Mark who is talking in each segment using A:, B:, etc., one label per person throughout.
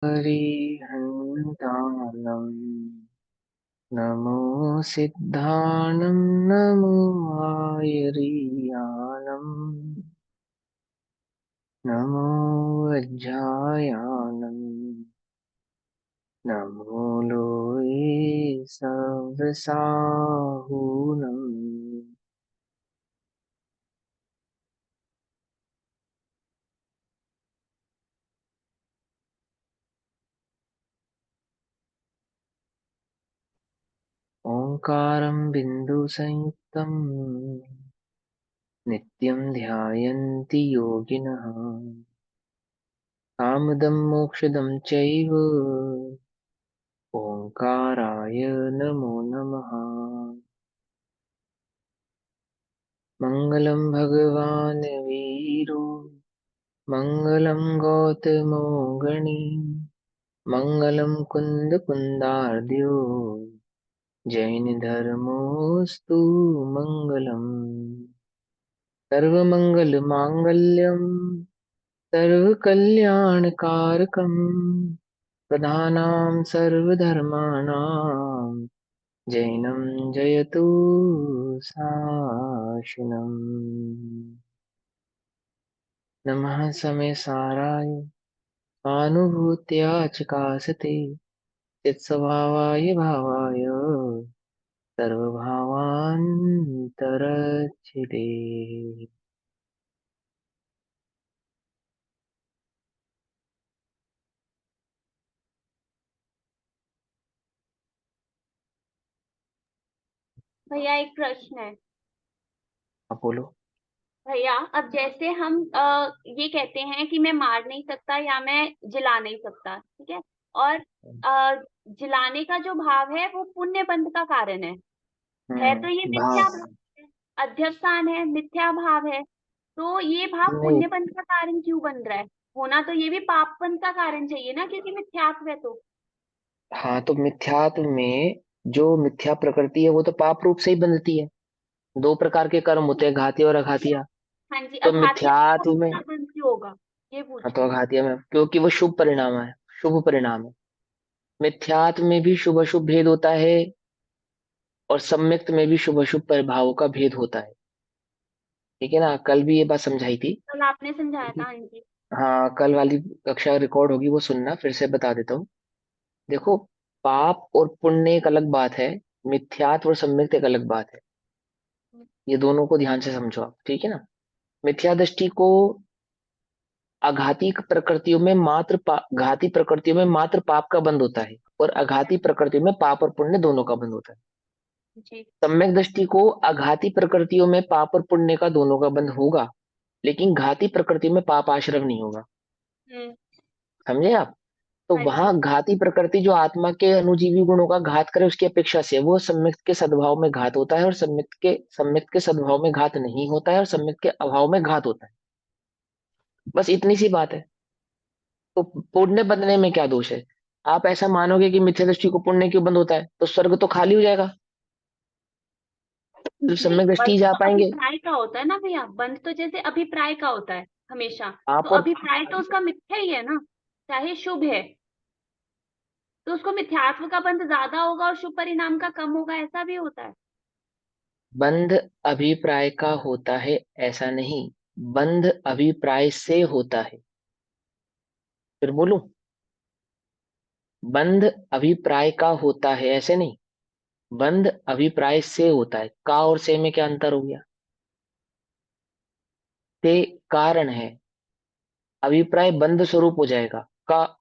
A: हरिहन्तानं नमो सिद्धानं नमो आयर्यानं नमो वज्रायानं नमो लोये सव्रसाहुनं। ओंकारं बिन्दुसंयुक्तं नित्यं ध्यायन्ति योगिनः कामदं मोक्षदं चैव ओंकाराय नमो नमः। मङ्गलं भगवान् वीरो मङ्गलं गौतमो गणी मङ्गलं कुन्दकुन्दार्द्यो जैनधर्मोऽस्तु मङ्गलम्। सर्वमङ्गलमाङ्गल्यं सर्वकल्याणकारकं प्रधानां सर्वधर्माणां जैनं जयतु शासनम्। नमः समय साराय चकासते चित्स्वभावाय भावाय सर्वभावान्तरच्छिदे।
B: भैया एक प्रश्न है।
A: आप बोलो।
B: भैया अब जैसे हम ये कहते हैं कि मैं मार नहीं सकता या मैं जिला नहीं सकता, ठीक है। और जिलाने का जो भाव है वो पुण्य बंध का कारण है तो ये मिथ्या
A: भाव
B: भाव है। अध्यवसान है, मिथ्या भाव है। तो ये भाव
A: नहीं।
B: पुण्य बंध का कारण क्यों बन रहा है? होना तो ये भी पाप बंध का कारण चाहिए ना, क्योंकि मिथ्यात्व है तो।
A: हाँ, तो मिथ्यात्व में जो मिथ्या प्रकृति है वो तो पाप रूप से ही बनती है। दो प्रकार के कर्म होते हैं, घातीय और अघातीय।
B: हाँ जी,
A: तो
B: अघातीय
A: मिथ्यात्व में,
B: का बंध क्यों होगा, ये
A: हाँ,
B: पूछ
A: तो
B: रही हूँ।
A: अघातीय में क्योंकि वो शुभ परिणाम है, शुभ परिणाम है। मिथ्यात्व में भी शुभ अशुभ भेद होता है और सम्यक्त में भी शुभ अशुभ प्रभावों का भेद होता है। ठीक है ना, कल भी ये बात समझाई थी।
B: कल आपने समझाया था, हाँ जी।
A: हाँ, कल वाली कक्षा रिकॉर्ड होगी, वो सुनना, फिर से बता देता हूँ। देखो, पाप और पुण्य एक अलग बात है, मिथ्यात्व और सम्यक्त एक अलग बात है। ये दोनों को ध्यान से समझो आप, ठीक है ना। मिथ्या दृष्टि को घाती प्रकृतियों में मात्र पाप का बंध होता है और अघाती प्रकृतियों में पाप और पुण्य दोनों का बंध होता है।
B: जी।
A: सम्यक दृष्टि को अघाती प्रकृतियों में पाप और पुण्य का दोनों का बंध होगा, लेकिन घाती प्रकृति में पाप आश्रव नहीं होगा।
B: हम्म।
A: समझे आप। तो
B: हाँ
A: वहां
B: जी।
A: घाती प्रकृति जो आत्मा के अनुजीवी गुणों का घात करे उसकी अपेक्षा से वो सम्यक के सद्भाव में घात होता है, और सम्यक के सद्भाव में घात नहीं होता है, और सम्यक के अभाव में घात होता है। बस इतनी सी बात है। तो पुण्य बंधने में क्या दोष है? आप ऐसा मानोगे कि मिथ्या दृष्टि को पुण्य क्यों बंद होता है, तो स्वर्ग तो खाली हो जाएगा, तो
B: नहीं,
A: सम्यक दृष्टि
B: बंध
A: जा
B: तो
A: पाएंगे।
B: अभिप्राय का होता है ना भैया, बंध तो जैसे अभिप्राय का होता है हमेशा। तो
A: आप और
B: अभिप्राय तो उसका मिथ्या ही है ना, चाहे शुभ है तो उसको मिथ्यात्व का बंध ज्यादा होगा और शुभ परिणाम का कम होगा, ऐसा भी होता है।
A: बंध अभिप्राय का होता है ऐसा नहीं, बंध अभिप्राय से होता है। फिर बोलूं, बंध अभिप्राय का होता है ऐसे नहीं, बंध अभिप्राय से होता है। का और से में क्या अंतर हो गया? ते कारण है, अभिप्राय बंध स्वरूप हो जाएगा का,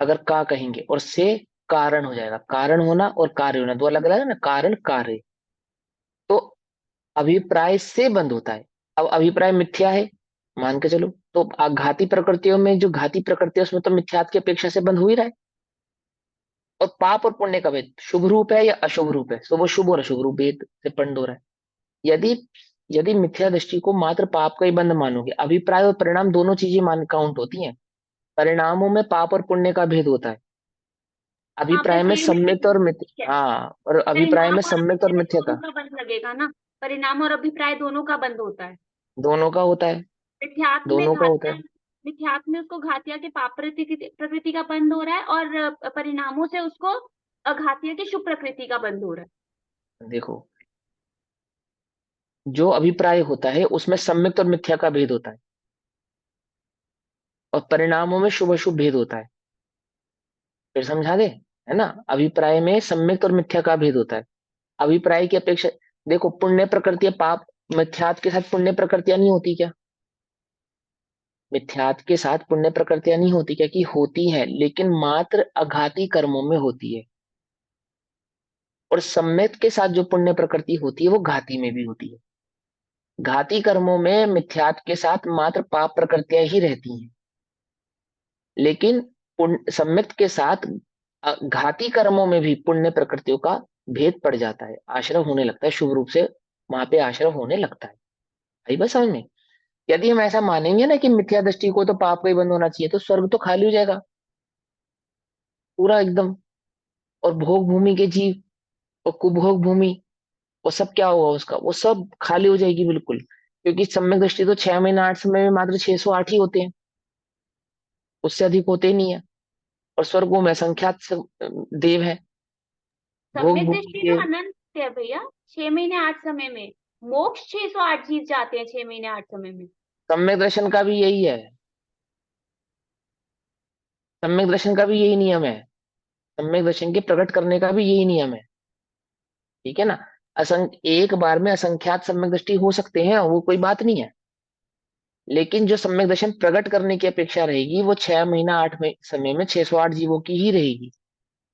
A: अगर का कहेंगे, और से कारण हो जाएगा। कारण होना और कार्य होना दो अलग अलग है ना, कारण कार्य। तो अभिप्राय से बंध होता है। अब अभिप्राय मिथ्या है मान के चलो, तो घाती प्रकृतियों में जो घाती प्रकृति है उसमें तो मिथ्यात्व की अपेक्षा से बंध हो ही रहा है। और पाप और पुण्य का भेद शुभ रूप है या अशुभ रूप है, तो वो शुभ और अशुभ रूप भेद से बंध हो रहा है। यदि यदि मिथ्या दृष्टि को मात्र पाप का ही बंध मानोगे, अभिप्राय और परिणाम दोनों चीजें मान काउंट होती हैं। परिणामों में पाप और पुण्य का भेद होता है।
B: हाँ,
A: अभिप्राय
B: बस
A: में
B: ये है कि
A: सम्यक्त और मिथ्या,
B: ठीक है,
A: हाँ, और अभिप्राय में
B: परिणाम और
A: सम्यक्त और
B: अभिप्राय
A: मिथ्या
B: दोनों
A: का
B: का बंध लगेगा ना। परिणाम और अभिप्राय दोनों का बंध होता है।
A: दोनों का होता है।
B: मिथ्यात्व में
A: दोनों का होता
B: घाता
A: है।
B: है, मिथ्यात्व में उसको घातिया के पाप प्रकृति का बंध हो रहा है, और परिणामों से उसको घातिया की शुभ प्रकृति का बंध हो रहा है।
A: देखो, जो अभिप्राय होता है उसमें सम्यक्त और मिथ्या का भेद होता है, और परिणामों में शुभ अशुभ भेद होता है। फिर समझा दे, है ना। अभिप्राय में सम्यक्त और मिथ्या का भेद होता है। अभिप्राय की अपेक्षा, देखो, पुण्य प्रकृति पाप, मिथ्यात्व के साथ पुण्य प्रकृतियां नहीं होती क्या? मिथ्यात्व के साथ पुण्य प्रकृतियां नहीं होती क्या? कि होती है, लेकिन मात्र अघाती कर्मों में होती है। और सम्यक्त के साथ जो पुण्य प्रकृति होती है वो घाती में भी होती है। घाती कर्मों में मिथ्यात्व के साथ मात्र पाप प्रकृतियां ही रहती हैं, लेकिन सम्यक्त के साथ घाती कर्मों में भी पुण्य प्रकृतियों का भेद पड़ जाता है, आश्रव होने लगता है, शुभ रूप से वहां पे आश्रव होने लगता है। आई बस समझ में? यदि हम ऐसा मानेंगे ना कि मिथ्या दृष्टि को तो पाप का ही बंद होना चाहिए, तो स्वर्ग तो खाली हो जाएगा पूरा एकदम। और भोग भूमि के जीव और कुभोग भूमि, वो सब क्या होगा उसका? वो सब खाली हो जाएगी बिल्कुल, क्योंकि सम्यक दृष्टि तो 6 महीना 8 समय में मात्र 608 ही होते हैं, उससे अधिक होते ही नहीं है। और स्वर्गों में असंख्यात देव है, भोग
B: सम्यक
A: भूमि
B: दृष्टि
A: के।
B: तो अनंत है भैया, 6 महीने 8 समय में। मोक्ष 608 जीव जाते हैं 6 महीने 8 समय में।
A: सम्यक दर्शन का भी यही है, सम्यक दर्शन का भी यही नियम है, सम्यक दर्शन के प्रकट करने का भी यही नियम है। ठीक है ना। एक बार में असंख्यात सम्यक दृष्टि हो सकते हैं, वो कोई बात नहीं है, लेकिन जो सम्यक दर्शन प्रकट करने की अपेक्षा रहेगी वो 6 महीना 8 समय में 608 जीवों की ही रहेगी।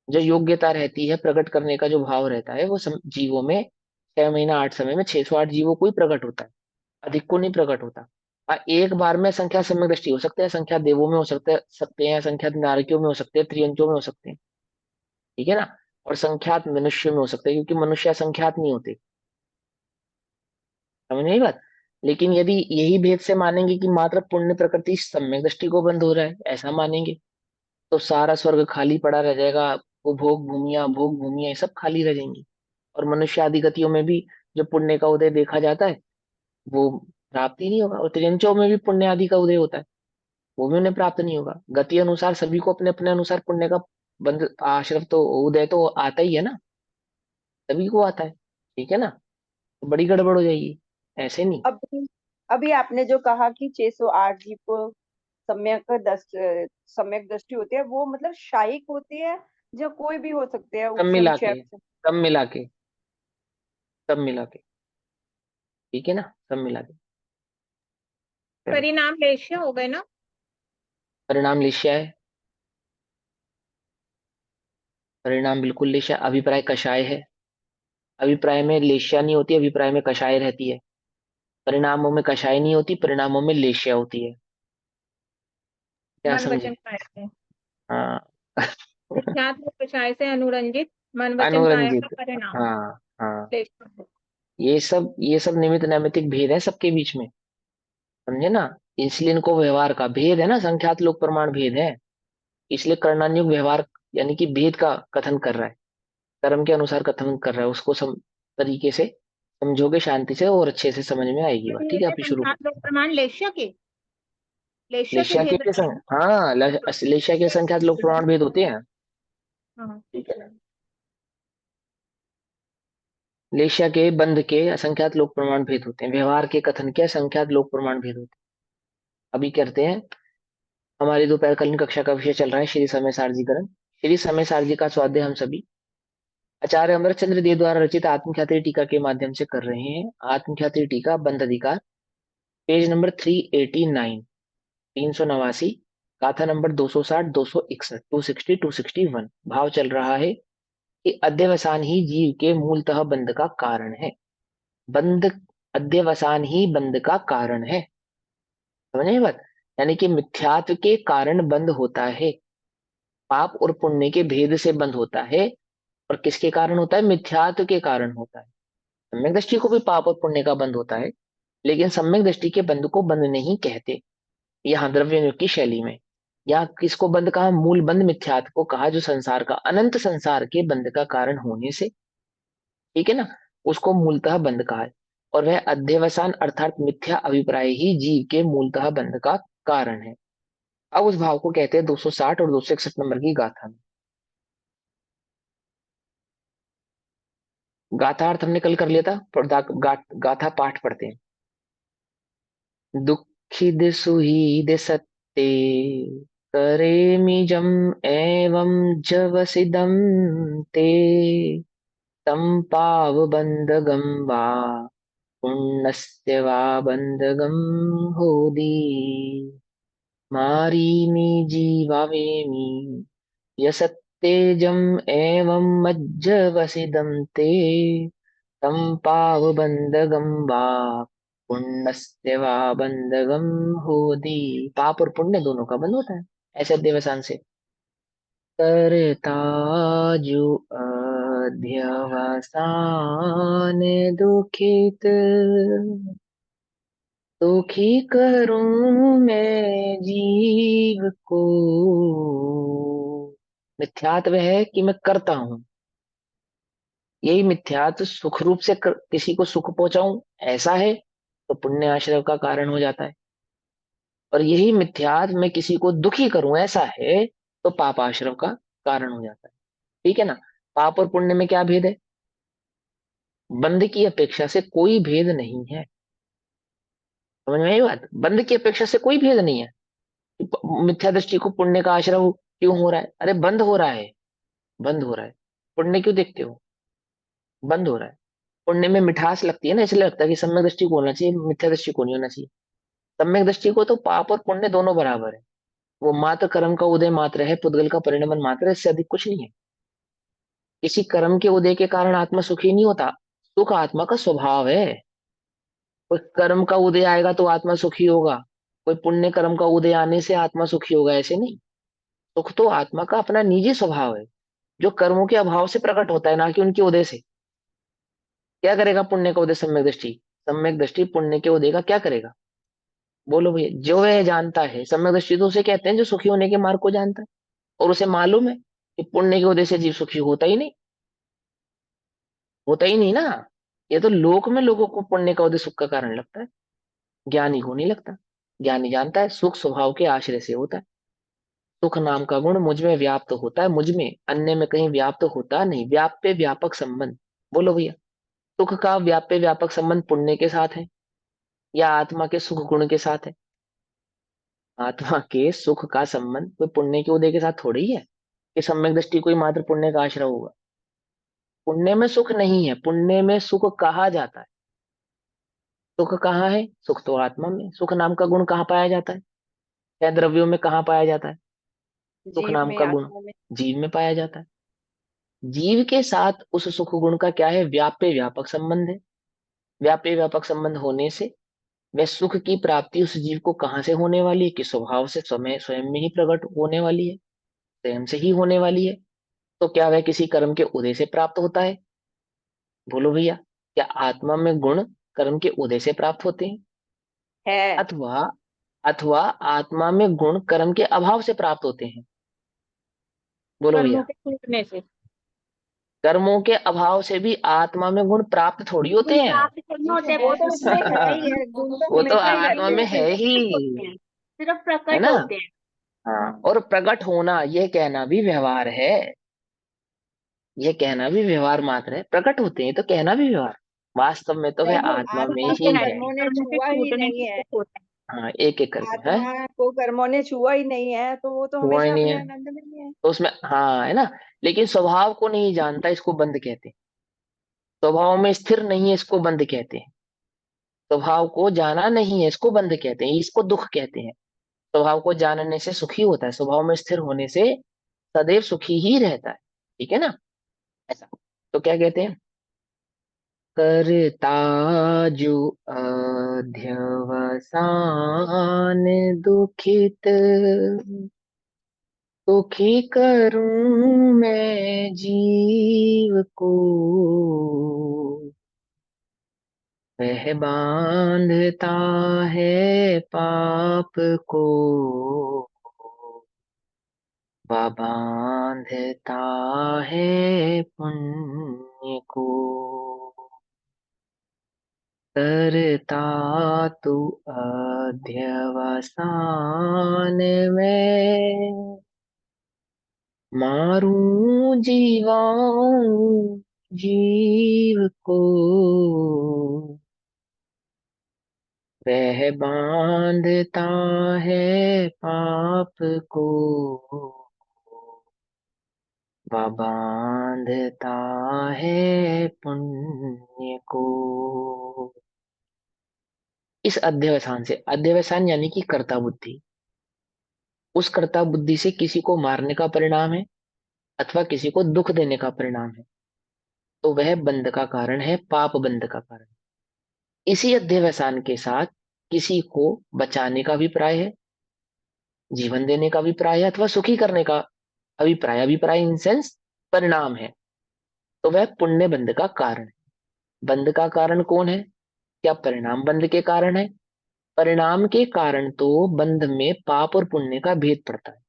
A: जो योग्यता रहती है प्रकट करने का, जो भाव रहता है, वो जीवों में 6 महीना 8 समय में 608 जीवों को ही प्रकट होता है, अधिक को नहीं प्रकट होता। एक बार में संख्या सम्यक दृष्टि हो सकते हैं, संख्या देवों में हो सकते हैं, संख्या नारकियों में हो सकते हैं, त्रियंचों में हो सकते हैं। ठीक है ना। और संख्यात मनुष्य में हो सकते हैं, क्योंकि मनुष्य असंख्यात नहीं होते। समझ में आई बात? लेकिन यदि यही भेद से मानेंगे कि मात्र पुण्य प्रकृति सम्यक दृष्टि को बंद हो रहा है, ऐसा मानेंगे, तो सारा स्वर्ग खाली पड़ा रह जाएगा। वो भोग भूमिया ये सब खाली रह जाएंगी। और मनुष्य आदि गतियों में भी जो पुण्य का उदय देखा जाता है, वो प्राप्त ही नहीं होगा। और त्रियंचों में भी पुण्य आदि का उदय होता है, वो भी उन्हें प्राप्त नहीं होगा। गति अनुसार सभी को अपने अपने अनुसार पुण्य का बंध आश्रव तो उदय तो आता ही है ना, सभी को आता है। ठीक है ना। तो बड़ी गड़बड़ हो जाएगी, ऐसे नहीं।
C: अभी अभी आपने जो कहा कि 608 जीव को सम्यक दृष्टि होती है, वो मतलब शायिक होती है, जो कोई भी हो सकते हैं
A: सब मिला
C: उपसंक्षेप
A: के,
C: से?
A: सब मिला के, सब मिला के। ठीक है ना, सब मिला के। चलो,
D: परिणाम लेश्य हो गए ना।
A: परिणाम लिश्या है, परिणाम बिल्कुल लेश्या। अभिप्राय कषाय है, अभिप्राय में लेश्या नहीं होती, अभिप्राय में कषाय रहती है। परिणामों में कषाय नहीं होती, परिणामों में लेश्या होती है। क्या
D: मन
A: समझे?
D: वचन काया से
A: हाँ।
D: अध्यात्म विषय से अनुरंजित मन वचन काया का
A: अनुरंजित।
D: परिणाम
A: हाँ हाँ।
D: लेश्य।
A: ये सब निमित्त नैमित्तिक भेद है सबके बीच में, समझे ना। इसलिए इनको व्यवहार का भेद है ना, संख्यात लोक प्रमाण भेद है। इसलिए कर्णान्युग व्यवहार यानी कि भेद का कथन कर रहा है, कर्म के अनुसार कथन कर रहा है। उसको तरीके से समझोगे शांति से, और अच्छे से समझ में आएगी बात। ठीक है,
D: भेद है
A: आप ही शुरू
D: संख्यात
A: करो।
D: लोक प्रमाण लेश्य के
A: लेशिया के
D: भेद
A: भी
D: बताइए।
A: हाँ, लेशिया के संख्यात लोक प्रमाण भेद होते हैं।
D: हाँ।
A: ठीक है ना। लेशिया के बंध के असंख्यात लोक प्रमाण भेद होते हैं, व्यवहार के कथन के असंख्यात लोक प्रमाण भेद होते हैं। अभी करते हैं, हमारी दोपहरकालीन कक्षा का विषय चल रहा है श्री समय सारजीकरण। श्री समय सारजी का स्वाध्याय हम सभी आचार्य अमरचंद्र देव द्वारा रचित आत्मख्याति टीका के माध्यम से कर रहे हैं। आत्मख्याति टीका बंध अधिकार, पेज नंबर 389, 389, गाथा नंबर 260 261 260 261। भाव चल रहा है कि अध्यवसान ही जीव के मूलतः बंध का कारण है। बंध, अध्यवसान ही बंध का कारण है। समझे ये बात? यानी कि मिथ्यात्व के कारण बंध होता है, पाप और पुण्य के भेद से बंध होता है। और किसके कारण होता है? मिथ्यात्व के कारण होता है। सम्यक दृष्टि को भी पाप और पुण्य का बंध होता है, लेकिन सम्यक दृष्टि के बंध को बंध नहीं कहते। यहाँ द्रव्य की शैली में, यहाँ किसको बंध कहा? मूल बंध मिथ्यात्व को कहा, जो संसार का, अनंत संसार के बंध का कारण होने से, ठीक है ना, उसको मूलतः बंध कहा है। और वह अध्यवसान अर्थात मिथ्या अभिप्राय ही जीव के मूलतः बंध का कारण है। अब उस भाव को कहते हैं 260 और 261 नंबर की गाथा में। गाथा अर्थ हमने कल कर लिया था, पर गाथा पाठ पढ़ते हैं। दुखिद सुहीद सत्ते करेमि जम एवं जवसिदं ते तं पावबन्धगं वा पुण्यस्य वा बन्धगं होदी मारीमि जीवावेमि यसत्तेजम् एवं मज्जवसिदं ते तं पावबन्धगं वा पुण्यस्य वा बंधगम होदी। पाप और पुण्य दोनों का बंध होता है ऐसे देवसान से। करता जो अध्यवसान दुखित दुखी करूं मैं जीव को। मिथ्यात्व है कि मैं करता हूं, यही मिथ्यात्व सुख रूप से किसी को सुख पहुंचाऊं ऐसा है तो पुण्य आश्रय का कारण हो जाता है, और यही मिथ्यात्व मैं किसी को दुखी करूं ऐसा है तो पाप आश्रय का कारण हो जाता है। ठीक है ना। पाप और पुण्य में क्या भेद है? बंध की अपेक्षा से कोई भेद नहीं है। समझ में आई बात? बंध की अपेक्षा से कोई भेद नहीं है। मिथ्या दृष्टि को पुण्य का आश्रय क्यों हो रहा है? अरे बंद हो रहा है, बंद हो रहा है। पुण्य क्यों देखते हो? बंद हो रहा है। पुण्य में मिठास लगती है ना, इसलिए लगता है कि सम्यक दृष्टि को होना चाहिए, मिथ्या दृष्टि को नहीं होना चाहिए। सम्यक दृष्टि को तो पाप और पुण्य दोनों बराबर है, वो मात्र कर्म का उदय मात्र है, पुद्गल का परिणमन मात्र है, इससे अधिक कुछ नहीं है। किसी कर्म के उदय के कारण आत्मा सुखी नहीं होता, सुख आत्मा का स्वभाव है। कोई कर्म का उदय आएगा तो आत्मा सुखी होगा, कोई पुण्य कर्म का उदय आने से आत्मा सुखी होगा, ऐसे नहीं। सुख तो आत्मा का अपना निजी स्वभाव है, जो कर्मों के अभाव से प्रकट होता है, ना कि उनके उदय से। क्या करेगा पुण्य का उदय? सम्यक दृष्टि। सम्यक दृष्टि पुण्य के उदय का क्या करेगा? बोलो भैया। जो वह जानता है, सम्यक दृष्टि तो उसे कहते हैं जो सुखी होने के मार्ग को जानता है, और उसे मालूम है कि पुण्य के उदय से जीव सुखी होता ही नहीं, होता ही नहीं ना। ये तो लोक में लोगों को पुण्य का उदय सुख का कारण लगता है, ज्ञानी को नहीं लगता। ज्ञानी जानता है सुख स्वभाव के आश्रय से होता है। सुख नाम का गुण मुझ में व्याप्त होता है, मुझ में, अन्य में कहीं व्याप्त होता नहीं। व्याप्य व्यापक संबंध। बोलो भैया। सुख का व्याप्य व्यापक संबंध पुण्य के साथ है या आत्मा के सुख गुण के साथ है? आत्मा के सुख का संबंध कोई पुण्य के उदय के साथ थोड़ी ही है कि सम्यक दृष्टि कोई मात्र पुण्य का आश्रय होगा। पुण्य में सुख नहीं है, पुण्य में सुख कहा जाता है। सुख कहाँ है? सुख तो आत्मा में। सुख नाम का गुण कहाँ पाया जाता है? या द्रव्यों में कहाँ पाया जाता है? सुख
C: जीव
A: नाम
C: में,
A: का गुण
C: आत्मा में।
A: जीव में पाया जाता है। जीव के साथ उस सुख गुण का क्या है? व्याप्य व्यापक संबंध है। व्याप्य व्यापक संबंध होने से वह सुख की प्राप्ति उस जीव को कहाँ से होने वाली है? कि स्वभाव से, स्वयं स्वयं में ही प्रकट होने वाली है, स्वयं से ही होने वाली है। तो क्या वह किसी कर्म के उदय से प्राप्त होता है? बोलो भैया। क्या आत्मा में गुण कर्म के उदय से प्राप्त होते हैं?
C: है।
A: अथवा अथवा आत्मा में गुण कर्म के अभाव से प्राप्त होते हैं? बोलो
D: कर्मों
A: भैया।
D: के टूटने से।
A: कर्मों के अभाव से भी आत्मा में गुण प्राप्त थोड़ी होते
B: गुण
A: हैं।
B: प्राप्त करने होते हैं,
C: वो तो
B: प्रकृति
C: उसमें
B: से
C: है
B: होते
C: ही
B: हैं।
C: है, गुण तो
A: वो तो
C: हमेशा ही
A: आत्मा
C: रहेंगे
A: में है
C: उसमें।
A: ही,
B: प्रकट होते हैं, सिर्फ
A: है
B: प्रकट
A: ना।
B: होते हैं।
A: हाँ, और प्रकट होना यह कहना भी व्यवहार है, यह कहना भी व्यवहार मात्र है। प्रकट होते हैं तो कहना भी व्यवहार, वास्तव में तो वह
C: नहीं,
A: आत्मा में
C: आत्मा को
A: ही है।
C: कर्मों ने
D: कर्मों के
C: छुआ ही
D: टूटने
C: नहीं
D: से
C: है।
D: सुख होता है।
A: हाँ, एक एक करके है।
C: आत्मा को कर्मों ने छुआ ही नहीं है, तो वो तो
A: हुआ ही
C: हमेशा
A: नहीं
C: अपने
A: है
C: आनंद में ही है।
A: तो उसमें, हाँ, है ना। लेकिन स्वभाव को नहीं जानता, इसको बंध कहते हैं। स्वभाव में स्थिर नहीं है, इसको बंध कहते हैं। स्वभाव को जाना नहीं है, इसको बंध कहते हैं, इसको दुख कहते हैं। स्वभाव को जानने से सुखी होता है, स्वभाव में स्थिर होने से सदैव सुखी ही रहता है। ठीक है ना। ऐसा। तो क्या कहते हैं? करता जो अध्यवसान दुखित दुखी करूं मैं जीव को। वह बांधता है पाप को, वह बांधता है पुण्य को। करता तू अध्यवसान में मारूं जीवाऊं जीव को, वह बांधता है पाप को, वह बांधता है पुण्य को। इस अध्यवसान से, अध्यवसान यानी कि कर्ता बुद्धि, उस कर्ता बुद्धि से किसी को मारने का परिणाम है अथवा किसी को दुख देने का परिणाम है, तो वह बंध का कारण है, पाप बंध का कारण। इसी अध्यवसान के साथ किसी को बचाने का अभिप्राय है, जीवन देने का अभिप्राय है, अथवा सुखी करने का अभिप्राय, अभिप्राय इन सेंस परिणाम है, तो वह पुण्य बंध का कारण है। बंध का कारण कौन है? क्या परिणाम बंध के कारण है? परिणाम के कारण तो बंध में पाप और पुण्य का भेद पड़ता है।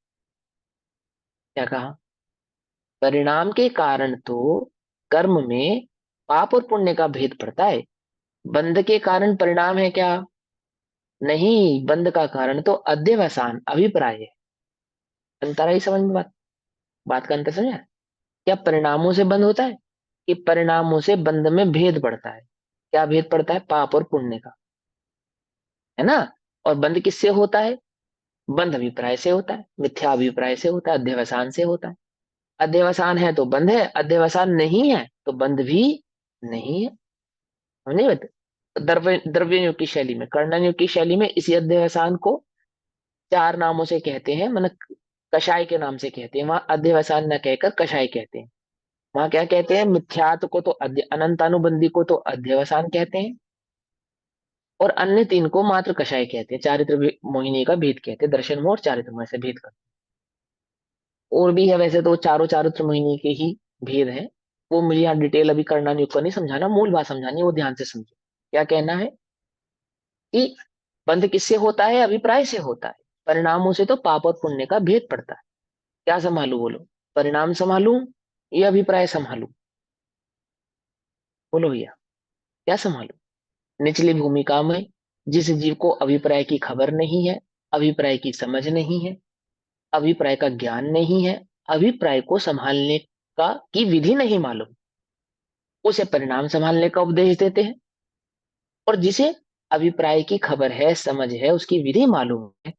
A: क्या कहा? परिणाम के कारण तो कर्म में पाप और पुण्य का भेद पड़ता है। बंध के कारण परिणाम है क्या? नहीं, बंध का कारण तो अध्यवसान, अभिप्राय है। अंतर आई समझ में? बात का अंतर समझा? क्या परिणामों से बंध होता है कि परिणामों से बंध में भेद पड़ता है? क्या भेद पड़ता है? पाप और पुण्य का, है ना। और बंध किससे होता है? बंध अभिप्राय से होता है, मिथ्या अभिप्राय से होता है, अध्यवसान से होता है। अध्यवसान है तो बंध है, अध्यवसान नहीं है तो बंध भी नहीं है। नहीं बता, द्रव्य युग की शैली में, कर्णन युग की शैली में इसी अध्यवसान को चार नामों से कहते हैं, मतलब कषाय के नाम से कहते हैं। वहां अध्यवसान न कहकर कषाय कहते हैं। वहां क्या कहते हैं? मिथ्यात्व को तो अनंतानुबंधी को तो अध्यवसान कहते हैं, और अन्य तीन को मात्र कषाय कहते हैं। चारित्र मोहिनी का भेद कहते हैं, दर्शन मोह और चारित्र मोह से भेद करते हैं। और भी है वैसे तो चारों चारित्र मोहिनी के ही भेद है। वो मुझे यहाँ डिटेल अभी करना युक्त को नहीं समझाना, मूल बात समझानी है, वो ध्यान से समझो। क्या कहना है कि बंध किससे होता है? अभिप्राय से होता है। परिणामों से तो पाप और पुण्य का भेद पड़ता है। क्या संभालू बोलो? परिणाम संभालू या अभिप्राय संभालू? बोलो भैया, क्या संभालू? निचली भूमिका में जिस जीव को अभिप्राय की खबर नहीं है, अभिप्राय की समझ नहीं है, अभिप्राय का ज्ञान नहीं है, अभिप्राय को संभालने का की विधि नहीं मालूम, उसे परिणाम संभालने का उपदेश देते हैं। और जिसे अभिप्राय की खबर है, समझ है, उसकी विधि मालूम है,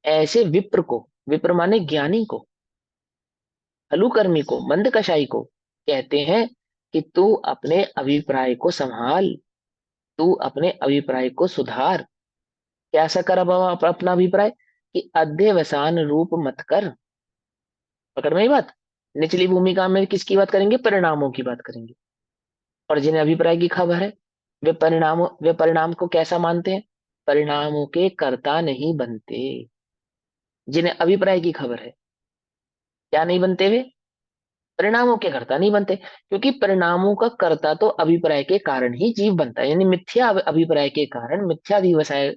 A: ऐसे विप्र को, विप्र माने ज्ञानी को, हलुकर्मी को, मंद कषाई को कहते हैं कि तू अपने अभिप्राय को संभाल, तू अपने अभिप्राय को सुधार। कैसा कर अब अपना अभिप्राय? कि अध्यवसान रूप मत कर। पकड़ में ही बात। निचली भूमिका में किसकी बात करेंगे? परिणामों की बात करेंगे। और जिन्हें अभिप्राय की खबर है, वे परिणाम को कैसा मानते हैं? परिणामों के कर्ता नहीं बनते। जिन्हें अभिप्राय की खबर है, क्या नहीं बनते वे? परिणामों के कर्ता नहीं बनते, क्योंकि परिणामों का कर्ता तो अभिप्राय के कारण ही जीव बनता है। यानी मिथ्या अभिप्राय के कारण, मिथ्या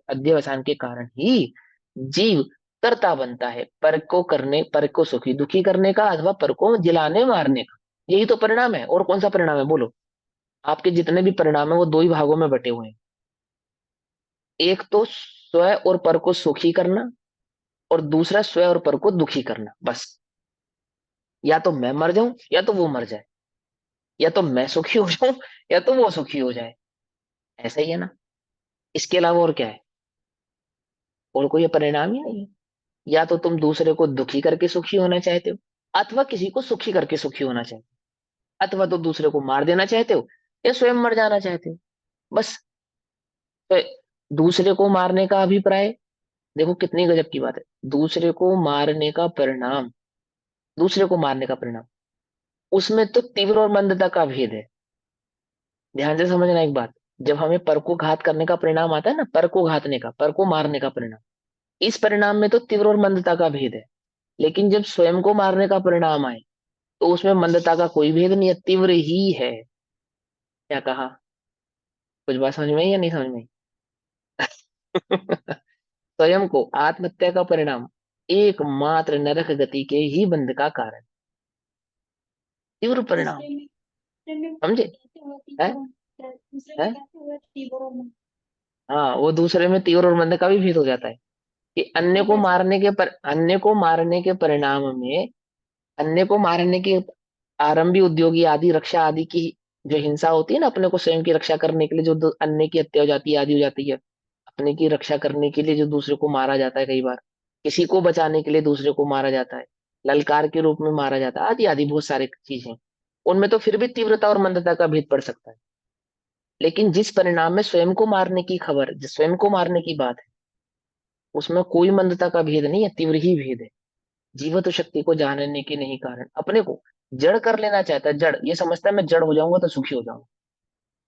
A: अध्यवसान के कारण ही जीव कर्ता बनता है, पर को करने, पर को सुखी दुखी करने का, अथवा पर को जिलाने मारने का। यही तो परिणाम है। और कौन सा परिणाम है बोलो? आपके जितने भी परिणाम है वो दो ही भागों में बटे हुए हैं। एक तो स्व और पर को सुखी करना, और दूसरा स्व और पर को दुखी करना। बस, या तो मैं मर जाऊं या तो वो मर जाए, या तो मैं सुखी हो जाऊं या तो वो सुखी हो जाए। ऐसा ही है ना। इसके अलावा और क्या है? और कोई परिणाम ही नहीं है। या तो तुम दूसरे को दुखी करके सुखी होना चाहते हो, अथवा किसी को सुखी करके सुखी होना चाहते हो, अथवा तो दूसरे को मार देना चाहते हो, या स्वयं मर जाना चाहते हो। बस। तो दूसरे को मारने का अभिप्राय, देखो कितनी गजब की बात है। दूसरे को मारने का परिणाम, दूसरे को मारने का परिणाम, उसमें तो तीव्र और मंदता का भेद है। ध्यान से समझना एक बात। जब हमें पर को घात करने का परिणाम आता है ना, पर को घातने का, पर को मारने का परिणाम, इस परिणाम में तो तीव्र और मंदता का भेद है। लेकिन जब स्वयं को मारने का परिणाम आए, तो उसमें मंदता का कोई भेद नहीं है, तीव्र ही है। क्या कहा? कुछ बात समझ में आई या नहीं समझ में आई? स्वयं को आत्महत्या का परिणाम एकमात्र नरक गति के ही बंध का कारण, तीव्र परिणाम। समझे? है? है? हाँ, वो दूसरे में तीव्र और मंद का भी भेद हो जाता है। कि अन्य को मारने के परिणाम में अन्य को मारने के आरंभी उद्योगी आदि रक्षा आदि की जो हिंसा होती है ना, अपने को स्वयं की रक्षा करने के लिए जो अन्य की हत्या हो जाती है आदि हो जाती है, अपने की रक्षा करने के लिए जो दूसरे को मारा जाता है, कई बार किसी को बचाने के लिए दूसरे को मारा जाता है, ललकार के रूप में मारा जाता है, आदि आदि बहुत सारे चीजें हैं। उनमें तो फिर भी तीव्रता और मंदता का भेद पड़ सकता है। लेकिन जिस परिणाम में स्वयं को मारने की खबर, जिस स्वयं को मारने की बात है, उसमें कोई मंदता का भेद नहीं है, तीव्र ही भेद है। जीवत शक्ति को जानने के नहीं कारण अपने को जड़ कर लेना चाहता है, जड़ ये समझता है मैं जड़ हो जाऊंगा तो सुखी हो जाऊंगा।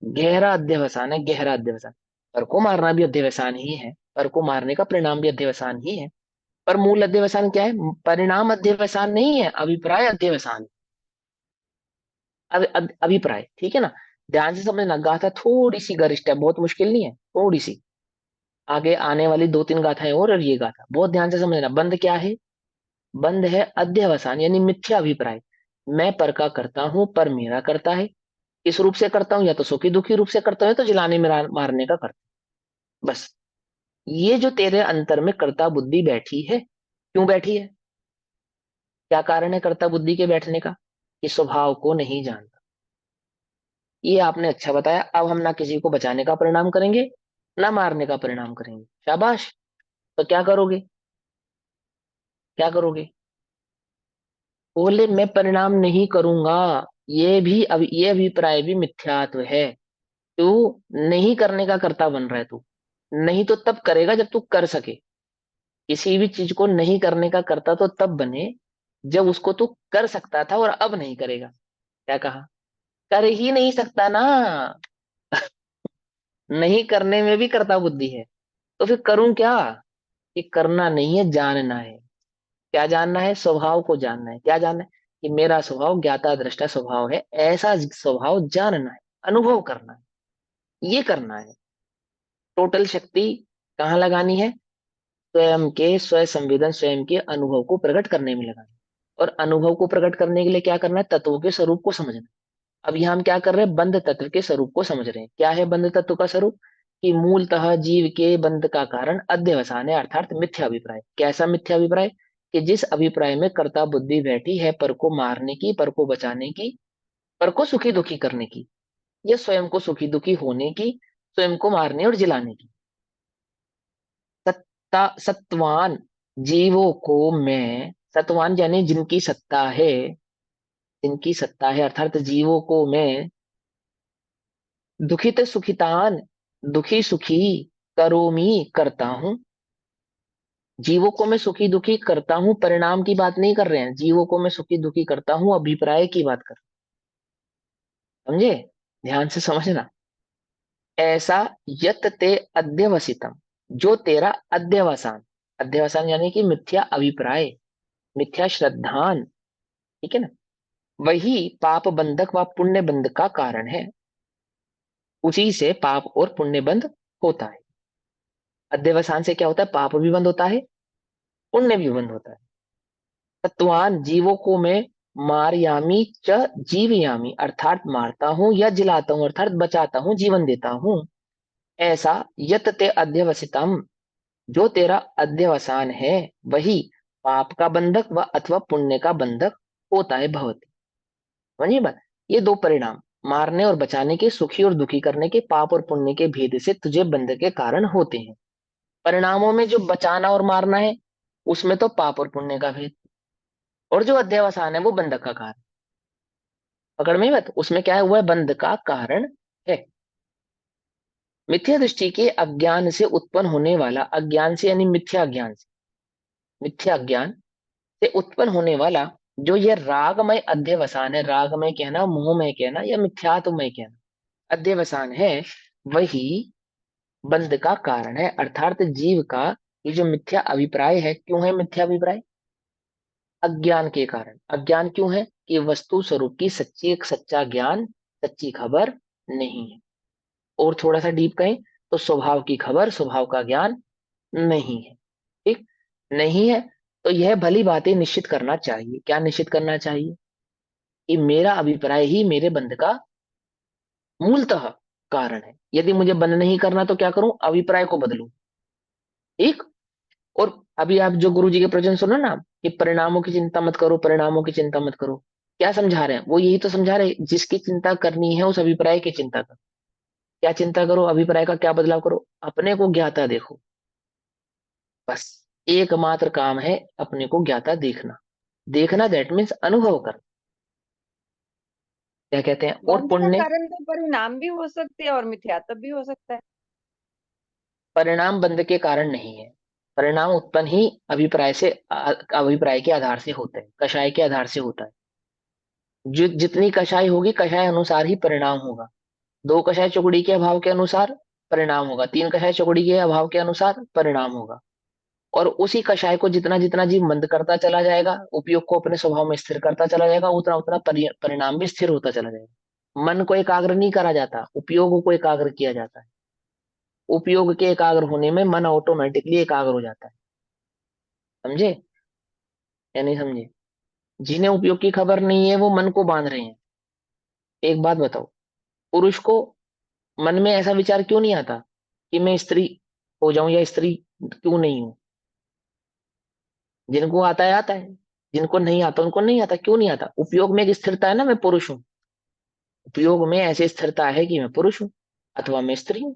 A: गहरा अध्यवसान है, गहरा अध्यवसान। पर को मारना भी अध्यवसान ही है, पर को मारने का परिणाम भी अध्यवसान ही है। पर मूल अध्यवसान क्या है? परिणाम अध्यवसान नहीं है, अभिप्राय अध्यवसान। अभिप्राय, ठीक है ना? ध्यान से समझना, गाथा थोड़ी सी गरिष्ठ है, बहुत मुश्किल नहीं है, थोड़ी सी। आगे आने वाली दो तीन गाथाएं और ये गाथा बहुत ध्यान से समझना। बंद क्या है? बंद है अध्यवसान, यानी मिथ्या अभिप्राय। मैं पर का करता हूं, पर मेरा करता है। किस रूप से करता हूं? या तो सुखी दुखी रूप से करता हूं, या तो जिलाने मारने का करता हूं। बस ये जो तेरे अंतर में कर्ता बुद्धि बैठी है, क्यों बैठी है? क्या कारण है कर्ता बुद्धि के बैठने का? कि स्वभाव को नहीं जानता। ये आपने अच्छा बताया। अब हम ना किसी को बचाने का परिणाम करेंगे, ना मारने का परिणाम करेंगे। शाबाश। तो क्या करोगे? क्या करोगे? बोले मैं परिणाम नहीं करूंगा। ये अभिप्राय भी मिथ्यात्व है। तू नहीं करने का कर्ता बन रहा है तू। नहीं तो तब करेगा जब तू कर सके। किसी भी चीज को नहीं करने का कर्ता तो तब बने जब उसको तू कर सकता था और अब नहीं करेगा। क्या कहा? कर ही नहीं सकता ना। नहीं करने में भी कर्ता बुद्धि है। तो फिर करूं क्या? ये करना नहीं है, जानना है। क्या जानना है? स्वभाव को जानना है। क्या जानना है? कि मेरा स्वभाव ज्ञाता दृष्टा स्वभाव है, ऐसा स्वभाव जानना है, अनुभव करना है, ये करना है। टोटल शक्ति कहाँ लगानी है? स्वयं के स्व संवेदन, स्वयं के अनुभव को प्रकट करने में लगानी है। और अनुभव को प्रकट करने के लिए क्या करना है? तत्वों के स्वरूप को समझना है। अब यहाँ हम क्या कर रहे हैं? बंध तत्व के स्वरूप को समझ रहे हैं। क्या है बंध तत्व का स्वरूप? कि मूलतः जीव के बंध का कारण अध्यवसान है, अर्थात मिथ्या अभिप्राय। कैसा मिथ्या अभिप्राय? कि जिस अभिप्राय में कर्ता बुद्धि बैठी है पर को मारने की, पर को बचाने की, पर को सुखी दुखी करने की, या स्वयं को सुखी दुखी होने की, स्वयं को मारने और जिलाने की। सत्ता सत्वान जीवों को मैं, सत्वान यानी जिनकी सत्ता है, जिनकी सत्ता है अर्थात जीवों को मैं दुखित सुखितान, दुखी सुखी करोमी करता हूं। जीवों को मैं सुखी दुखी करता हूं, परिणाम की बात नहीं कर रहे हैं। जीवों को मैं सुखी दुखी करता हूं, अभिप्राय की बात कर। समझे? ध्यान से समझना। ऐसा यत ते अध्यवसितम, जो तेरा अध्यवसान, अध्यवसान यानी कि मिथ्या अभिप्राय, मिथ्या श्रद्धान, ठीक है ना? वही पाप बंधक व पुण्य बंध का कारण है। उसी से पाप और पुण्य बंध होता है। अध्यवसान से क्या होता है? पाप भी बंद होता है, पुण्य भी बंद होता है। तत्वान जीवों को मैं मारयामी च जीवयामी, अर्थात मारता हूं या जिलाता हूं, अर्थात बचाता हूं, जीवन देता हूं। ऐसा यत ते अध्यवसितम, जो तेरा अध्यवसान है, वही पाप का बंधक व अथवा पुण्य का बंधक होता है, भवती। समझिए बात? ये दो परिणाम, मारने और बचाने के, सुखी और दुखी करने के, पाप और पुण्य के भेद से तुझे बंध के कारण होते हैं। परिणामों में जो बचाना और मारना है, उसमें तो पाप और पुण्य का भेद। और जो अध्यवसान है वो बंधक का कारण। पकड़ में बात? उसमें क्या है? वह बंध का कारण है। मिथ्या दृष्टि के अज्ञान से उत्पन्न होने वाला, अज्ञान से यानी मिथ्या ज्ञान से, मिथ्या ज्ञान से उत्पन्न होने वाला जो यह रागमय अध्यवसान है, रागमय कहना, मोहमय कहना, या मिथ्यात्वमय कहना, अध्यवसान है, वही बंध का कारण है। अर्थात जीव का ये जो मिथ्या अभिप्राय है, क्यों है मिथ्या अभिप्राय? अज्ञान के कारण। अज्ञान क्यों है? कि वस्तु स्वरूप की सच्ची, एक सच्चा ज्ञान, सच्ची खबर नहीं है। और थोड़ा सा डीप कहें तो स्वभाव की खबर, स्वभाव का ज्ञान नहीं है। ठीक? नहीं है। तो यह भली बातें निश्चित करना चाहिए। क्या निश्चित करना चाहिए? कि मेरा अभिप्राय ही मेरे बंध का मूलतः कारण है। यदि मुझे बंद नहीं करना तो क्या करूं? अभिप्राय को बदलूं। ठीक? और अभी आप जो गुरु जी के प्रवचन सुनो ना, कि परिणामों की चिंता मत करो, परिणामों की चिंता मत करो, क्या समझा रहे हैं? वो यही तो समझा रहे हैं, जिसकी चिंता करनी है उस अभिप्राय की चिंता करो। क्या चिंता करो? अभिप्राय का क्या बदलाव करो? अपने को ज्ञाता देखो। बस एकमात्र काम है अपने को ज्ञाता देखना। देखना दैट मीन्स अनुभव कर, क्या कहते हैं। और
C: बंध का
A: पुण्य,
C: कारण तो परिणाम भी हो सकते हैं और मिथ्यात्व भी हो सकता है।
A: परिणाम बंध के कारण नहीं है। परिणाम उत्पन्न ही अभिप्राय से, अभिप्राय के आधार से होते हैं, कषाय के आधार से होता है। जो जितनी कषाय होगी, कषाय अनुसार ही परिणाम होगा। दो कषाय चौकड़ी के अभाव के अनुसार परिणाम होगा, तीन कषाय चौकड़ी के अभाव के अनुसार परिणाम होगा। और उसी कषाय को जितना जितना जीव मंद करता चला जाएगा, उपयोग को अपने स्वभाव में स्थिर करता चला जाएगा, उतना उतना परिणाम भी स्थिर होता चला जाएगा। मन को एकाग्र नहीं करा जाता, उपयोग को एकाग्र किया जाता है। उपयोग के एकाग्र होने में मन ऑटोमेटिकली एकाग्र हो जाता है। समझे या नहीं समझे? जिन्हें उपयोग की खबर नहीं है वो मन को बांध रहे हैं। एक बात बताओ, पुरुष को मन में ऐसा विचार क्यों नहीं आता कि मैं स्त्री हो जाऊं या स्त्री क्यों नहीं हूं? जिनको आता है, जिनको नहीं आता उनको नहीं आता। क्यों नहीं आता? उपयोग में एक स्थिरता है ना, मैं पुरुष हूँ। उपयोग में ऐसी स्थिरता है कि मैं पुरुष हूँ अथवा मैं स्त्री हूँ।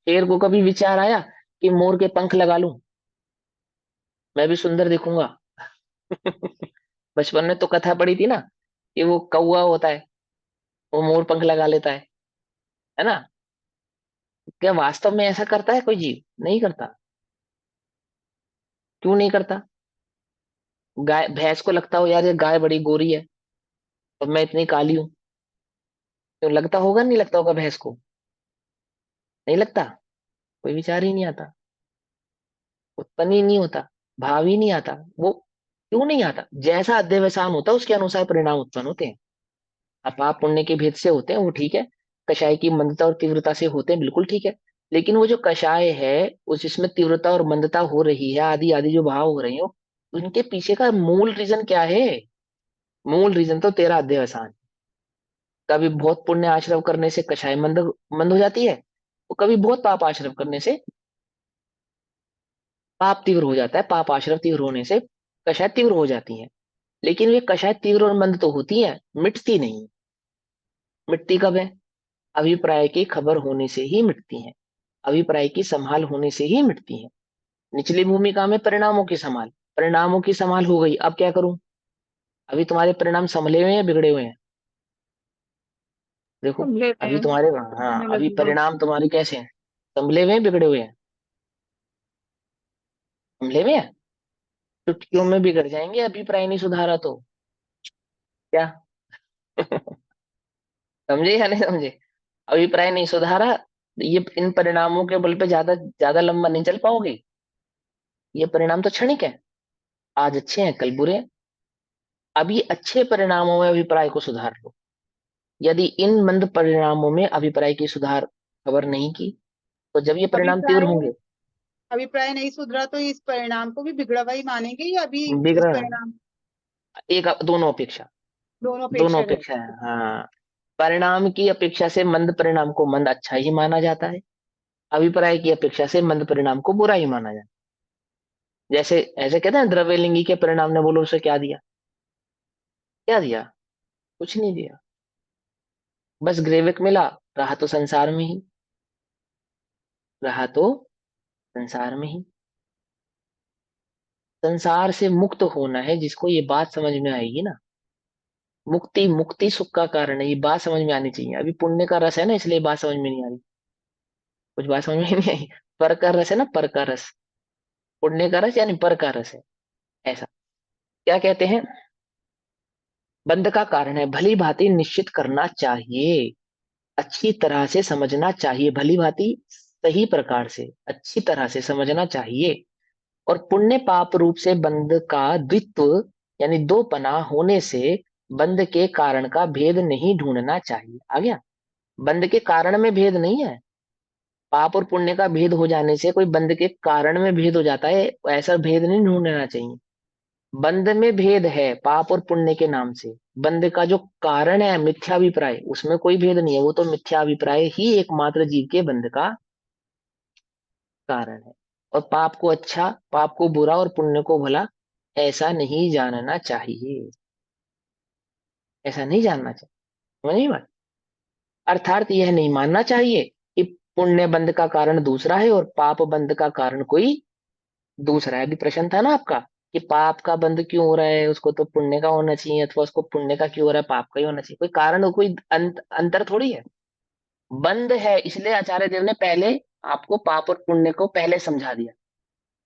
A: शेर को कभी विचार आया कि मोर के पंख लगा लूं, मैं भी सुंदर दिखूंगा? बचपन में तो कथा पढ़ी थी ना, कि वो कौवा होता है, वो मोर पंख लगा लेता है ना? क्या वास्तव में ऐसा करता है कोई जीव? नहीं करता। क्यों नहीं करता? गाय भैंस को लगता हो यार ये गाय बड़ी गोरी है और मैं इतनी काली हूं, क्यों लगता होगा? नहीं लगता होगा भैंस को? नहीं लगता। कोई विचार ही नहीं आता, उत्पन्न ही नहीं होता, भाव ही नहीं आता। वो क्यों नहीं आता? जैसा अध्यवसान होता है उसके अनुसार परिणाम उत्पन्न होते हैं। पाप पुण्य के भेद से होते हैं वो ठीक है, कषाय की मंदता और तीव्रता से होते हैं बिल्कुल ठीक है। लेकिन वो जो कषाय है, उस जिसमें तीव्रता और मंदता हो रही है, आदि आदि जो भाव हो रहे हो, उनके पीछे का मूल रीजन क्या है? मूल रीजन तो तेरा अध्यवसान। कभी बहुत पुण्य आश्रव करने से कषाय मंद मंद हो जाती है, और कभी बहुत पाप आश्रव करने से पाप तीव्र हो जाता है। पाप आश्रव तीव्र होने से कषाय तीव्र हो जाती है। लेकिन वे कषाय तीव्र और मंद तो होती है, मिटती नहीं। मिटती कब है? अभिप्राय की खबर होने से ही मिटती है, अभिप्राय की संभाल होने से ही मिटती है। निचली भूमिका में परिणामों की संभाल, परिणामों की संभाल हो गई, अब क्या करूं? अभी तुम्हारे परिणाम संभले हुए हैं, बिगड़े हुए हैं? देखो,
D: तुम ले रहे
A: अभी
D: हैं,
A: तुम्हारे, हाँ,
D: होने
A: अभी
D: लगी बहुत।
A: परिणाम तुम्हारे कैसे हैं? संभले हुए हैं, बिगड़े हुए हैं? संभले हुए हैं। चुटकियों में बिगड़ जाएंगे अभिप्राय नहीं सुधारा तो। क्या? समझे या नहीं समझे? अभिप्राय नहीं सुधारा, ये इन परिणामों के बल पे ज्यादा ज्यादा लंबा नहीं चल पाओगे। ये परिणाम तो क्षणिक है, आज अच्छे हैं कल बुरे हैं। अभी अच्छे परिणामों में अभिप्राय को सुधार लो। यदि इन मंद परिणामों में अभिप्राय की सुधार खबर नहीं की, तो जब ये परिणाम तीव्र
E: अभिप्राय
A: होंगे,
E: अभिप्राय नहीं सुधरा तो इस परिणाम को भी बिगड़ा हुआ ही मानेंगे या अभी इस
A: बिगड़ा,
E: परिणाम
A: एक दोनों अपेक्षा,
E: दोनों
A: दोनों
E: अपेक्षा
A: अपेक्षा
E: रहती
A: है,
E: है।
A: हाँ। परिणाम की अपेक्षा से मंद परिणाम को मंद अच्छा ही माना जाता है, अभिप्राय की अपेक्षा से मंद परिणाम को बुरा ही माना जाता है। जैसे ऐसे कहते हैं द्रव्य लिंगी के परिणाम ने, बोलो उसे क्या दिया? क्या दिया? कुछ नहीं दिया, बस ग्रेविक मिला। रहा तो संसार में ही, रहा तो संसार में ही। संसार से मुक्त होना है जिसको, ये बात समझ में आएगी ना। मुक्ति, मुक्ति सुख का कारण है, ये बात समझ में आनी चाहिए। अभी पुण्य का रस है ना, इसलिए बात समझ में नहीं आ रही। कुछ बात समझ में नहीं आई। पर का रस है ना, पर का रस। पुण्य का रस यानी पर का रस है, ऐसा। क्या कहते हैं? बंध का कारण है, भली भांति निश्चित करना चाहिए, अच्छी तरह से समझना चाहिए, भली भांति सही प्रकार से अच्छी तरह से समझना चाहिए। और पुण्य पाप रूप से बंध का द्वित्व यानी दो पना होने से बंध के कारण का भेद नहीं ढूंढना चाहिए। आ गया? बंध के कारण में भेद नहीं है। पाप और पुण्य का भेद हो जाने से कोई बंध के कारण में भेद हो जाता है, ऐसा भेद नहीं ढूंढना चाहिए। बंध में भेद है पाप और पुण्य के नाम से। बंध का जो कारण है मिथ्याभिप्राय, उसमें कोई भेद नहीं है, वो तो मिथ्याभिप्राय ही एकमात्र जीव के बंध का कारण है। और पाप को अच्छा, पाप को बुरा और पुण्य को भला ऐसा नहीं जानना चाहिए, ऐसा नहीं जानना चाहिए। समझ बात? अर्थात यह नहीं मानना चाहिए कि पुण्य बंध का कारण दूसरा है और पाप बंध का कारण कोई दूसरा है। अभी प्रश्न था ना आपका कि पाप का बंध क्यों हो रहा है, उसको तो पुण्य का होना चाहिए, अथवा उसको पुण्य का क्यों हो रहा है, पाप का ही होना चाहिए। कोई कारण, कोई अंतर थोड़ी है। बंध है, इसलिए आचार्य देव ने पहले आपको पाप और पुण्य को पहले समझा दिया,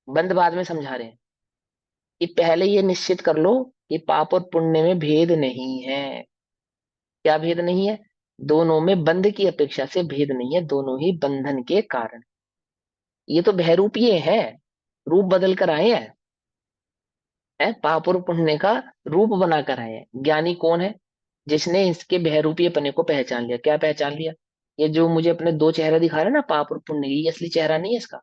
A: बंध बाद में समझा रहे हैं। कि पहले ये निश्चित कर लो कि पाप और पुण्य में भेद नहीं है। क्या भेद नहीं है? दोनों में बंध की अपेक्षा से भेद नहीं है, दोनों ही बंधन के कारण। ये तो बहरूपीय है, रूप बदल कर आए हैं, पाप और पुण्य का रूप बनाकर आए हैं। ज्ञानी कौन है? जिसने इसके बहरूपीय पने को पहचान लिया। क्या पहचान लिया? ये जो मुझे अपने दो चेहरे दिखा रहे हैं ना, पाप और पुण्य, ये असली चेहरा नहीं है इसका।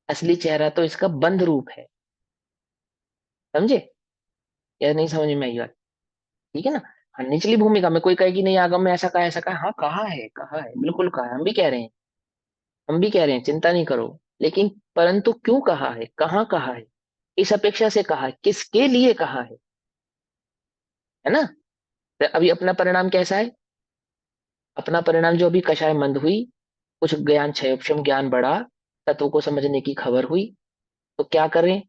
A: असली चेहरा तो इसका बंध रूप है। समझे या नहीं समझ में आई बात? ठीक है ना? हाँ, निचली भूमिका में कोई कहेगी नहीं आगम में ऐसा कहा, ऐसा कहा, हाँ कहा है, कहा है, बिल्कुल कहा है, हम भी कह रहे हैं, हम भी कह रहे हैं, चिंता नहीं करो। लेकिन परंतु क्यों कहा है, कहाँ कहा है, इस अपेक्षा से कहा है, किसके लिए कहा है ना? तो अभी अपना परिणाम कैसा है? अपना परिणाम जो अभी कषाय मंद हुई, कुछ ज्ञान क्षयोक्षम ज्ञान बढ़ा, तत्व को समझने की खबर हुई, तो क्या करें?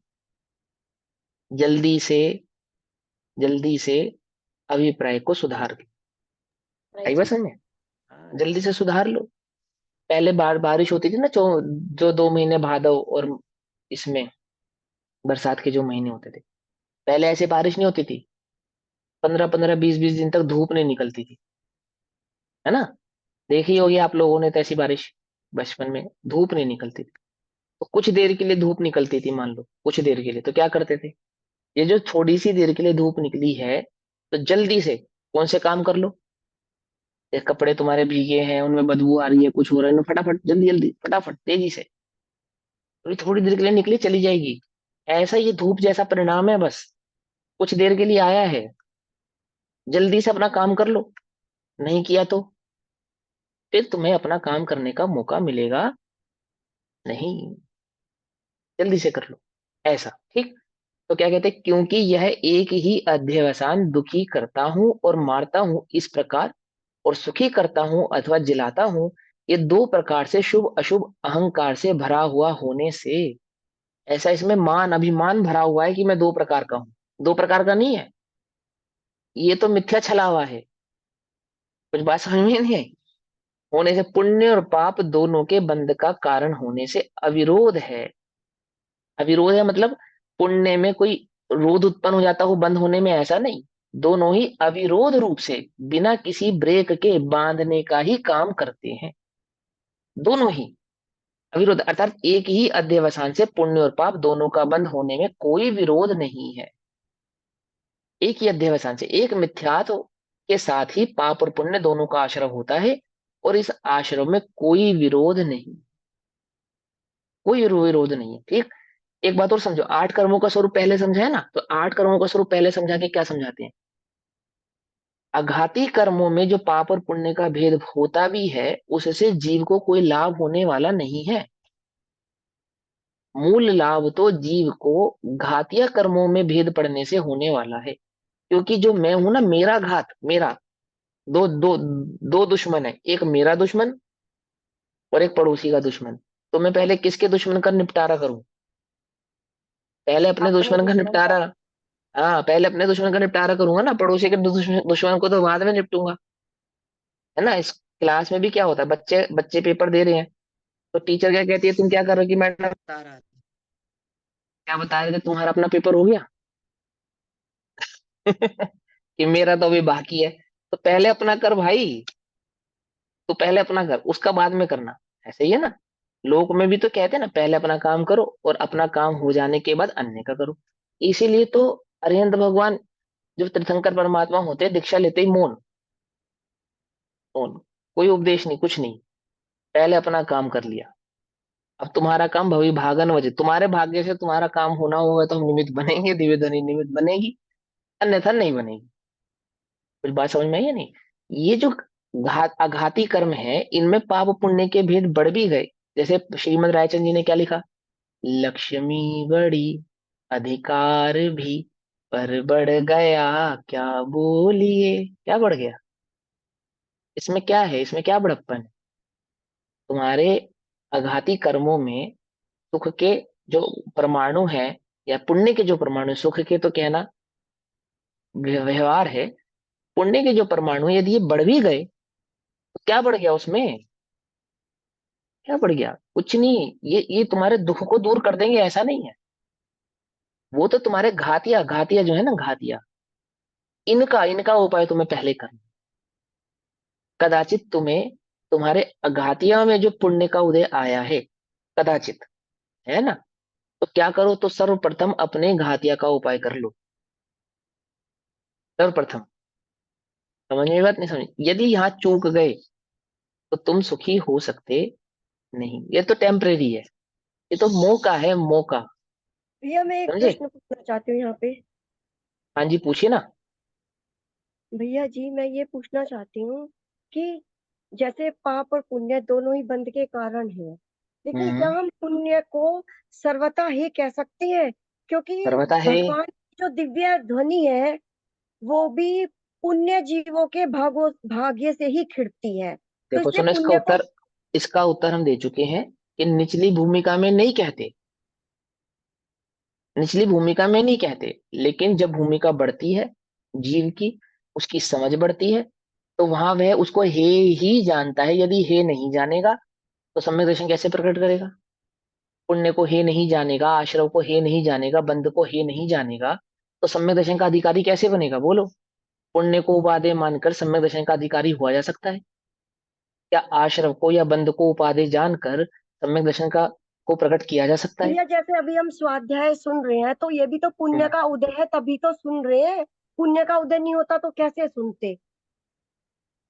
A: जल्दी से, जल्दी से अभिप्राय को सुधार दो। आई बस में, हाँ, जल्दी से सुधार लो। पहले बारिश होती थी ना, जो 2 महीने भादव और इसमें बरसात के जो महीने होते थे, पहले ऐसे बारिश नहीं होती थी। 15-15, 20-20 दिन तक धूप नहीं निकलती थी, है ना? देखी होगी आप लोगों ने तो ऐसी बारिश, बचपन में धूप नहीं निकलती थी। तो कुछ देर के लिए धूप निकलती थी, मान लो कुछ देर के लिए, तो क्या करते थे? ये जो थोड़ी सी देर के लिए धूप निकली है, तो जल्दी से कौन से काम कर लो? ये कपड़े तुम्हारे भीगे हैं, उनमें बदबू आ रही है, कुछ हो रहा है, फटाफट जल्दी जल्दी फटाफट तेजी से, तो ये थोड़ी देर के लिए निकली चली जाएगी। ऐसा ये धूप जैसा परिणाम है, बस कुछ देर के लिए आया है, जल्दी से अपना काम कर लो। नहीं किया तो फिर तुम्हें अपना काम करने का मौका मिलेगा नहीं। जल्दी से कर लो, ऐसा ठीक। तो क्या कहते हैं, क्योंकि यह एक ही अध्यवसान दुखी करता हूं और मारता हूं इस प्रकार, और सुखी करता हूं अथवा जिलाता हूं, ये दो प्रकार से शुभ अशुभ अहंकार से भरा हुआ होने से। ऐसा इसमें मान अभिमान भरा हुआ है कि मैं दो प्रकार का हूं। दो प्रकार का नहीं है, ये तो मिथ्या छला हुआ है। कुछ बात समझ में नहीं आई? होने से, पुण्य और पाप दोनों के बंध का कारण होने से अविरोध है। अविरोध है मतलब पुण्य में कोई रोध उत्पन्न हो जाता हो बंद होने में, ऐसा नहीं। दोनों ही अविरोध रूप से बिना किसी ब्रेक के बांधने का ही काम करते हैं। दोनों ही अविरोध, अर्थात एक ही अध्यवसान से पुण्य और पाप दोनों का बंद होने में कोई विरोध नहीं है। एक ही अध्यवसान से, एक मिथ्यात्व के साथ ही पाप और पुण्य दोनों का आश्रय होता है, और इस आश्रय में कोई विरोध नहीं, कोई विरोध नहीं है। ठीक। एक बात और समझो, 8 कर्मों का स्वरूप पहले समझा है ना, तो 8 कर्मों का स्वरूप पहले समझा के क्या समझाते हैं? आघाती कर्मों में जो पाप और पुण्य का भेद होता भी है, उससे जीव को कोई लाभ होने वाला नहीं है। मूल लाभ तो जीव को घातीय कर्मों में भेद पड़ने से होने वाला है। क्योंकि जो मैं हूं ना, मेरा घात, मेरा दो दो दो दुश्मन है, एक मेरा दुश्मन और एक पड़ोसी का दुश्मन। तो मैं पहले किसके दुश्मन का निपटारा करूं? पहले अपने
C: अपने
A: दुश्मन का
C: दुश्मन का।
A: निपटारा। हाँ, पहले अपने दुश्मन का निपटारा करूंगा ना, पड़ोसी के दुश्मन को तो बाद में निपटूंगा। है ना? इस क्लास में भी क्या होता है, बच्चे बच्चे पेपर दे रहे हैं, तो टीचर क्या कहती है, तुम क्या कर रहे हो? कि मैडम बता रहा था। क्या बता रहे थे? तुम्हारा अपना पेपर हो गया? कि मेरा तो अभी बाकी है। तो पहले अपना कर भाई, तो पहले अपना कर, उसका बाद में करना। ऐसे ही है ना? लोक में भी तो कहते हैं ना, पहले अपना काम करो और अपना काम हो जाने के बाद अन्य का करो। इसीलिए तो अरिहंत भगवान जो तीर्थंकर परमात्मा होते हैं, दीक्षा लेते ही मौन, मौन, कोई उपदेश नहीं, कुछ नहीं, पहले अपना काम कर लिया। अब तुम्हारा काम भवि भागन वजह, तुम्हारे भाग्य से तुम्हारा काम होना होगा तो हम निमित्त बनेंगे, दिव्य ध्वनि निमित्त बनेगी, अन्यथा नहीं बनेगी। कुछ बात समझ में आई या नहीं? ये जो आघाती कर्म है, इनमें पाप पुण्य के भेद बढ़ भी गए। जैसे श्रीमद रायचंद जी ने क्या लिखा, लक्ष्मी बड़ी अधिकार भी, पर बढ़ गया क्या बोलिए, क्या बढ़ गया? इसमें क्या है, इसमें क्या बड़प्पन है? तुम्हारे आघाती कर्मों में सुख के जो परमाणु है, या पुण्य के जो परमाणु, सुख के तो कहना व्यवहार है, पुण्य के जो परमाणु यदि ये बढ़ भी गए तो क्या बढ़ गया उसमें? क्या बढ़ गया? कुछ नहीं। ये तुम्हारे दुख को दूर कर देंगे ऐसा नहीं है। वो तो तुम्हारे घातिया घातिया जो है ना, घातिया, इनका इनका उपाय तुम्हें पहले करना। कदाचित तुम्हें तुम्हारे अघातिया में जो पुण्य का उदय आया है, कदाचित, है ना, तो क्या करो, तो सर्वप्रथम अपने घातिया का उपाय कर लो। सर्वप्रथम। समझ में बात? नहीं समझ? यदि यहाँ चूक गए तो तुम सुखी हो सकते नहीं। ये तो टेम्परेरी है, ये तो मौका है, मौका।
F: भैया मैं एक
A: समझे?
F: प्रश्न पूछना चाहती हूँ यहाँ पे।
A: हाँ जी, पूछिए ना।
F: भैया जी मैं ये पूछना चाहती हूँ कि जैसे पाप और पुण्य दोनों ही बंध के कारण है, लेकिन क्या
A: हम्म।
F: हम पुण्य को सर्वथा ही कह सकते हैं? क्योंकि
A: सर्वथा है।
F: भगवान की जो दिव्य ध्वनि है वो भी पुण्य जीवों के भाग्य से ही खिड़ती है, तो
A: देखो
F: इसलिए
A: सुनो,
F: पुण्य को।
A: इसका उत्तर हम दे चुके हैं कि निचली भूमिका में नहीं कहते, निचली भूमिका में नहीं कहते, लेकिन जब भूमिका बढ़ती है जीव की, उसकी समझ बढ़ती है, तो वहां वह उसको हे ही जानता है। यदि हे नहीं जानेगा तो सम्यक दर्शन कैसे प्रकट करेगा? पुण्य को हे नहीं जानेगा, आश्रव को हे नहीं जानेगा, बंध को हे नहीं जानेगा, तो सम्यक दर्शन का अधिकारी कैसे बनेगा? बोलो। पुण्य को उपादेय मानकर सम्यक दर्शन का अधिकारी हुआ जा सकता है क्या? आश्रव को या बंध को उपादेय जानकर सम्यक दर्शन का को प्रकट किया जा सकता है?
F: भैया जैसे अभी हम स्वाध्याय सुन रहे हैं तो ये भी तो पुण्य
A: हम्म।
F: का उदय है, तभी तो सुन रहे हैं। पुण्य का उदय नहीं होता तो कैसे सुनते?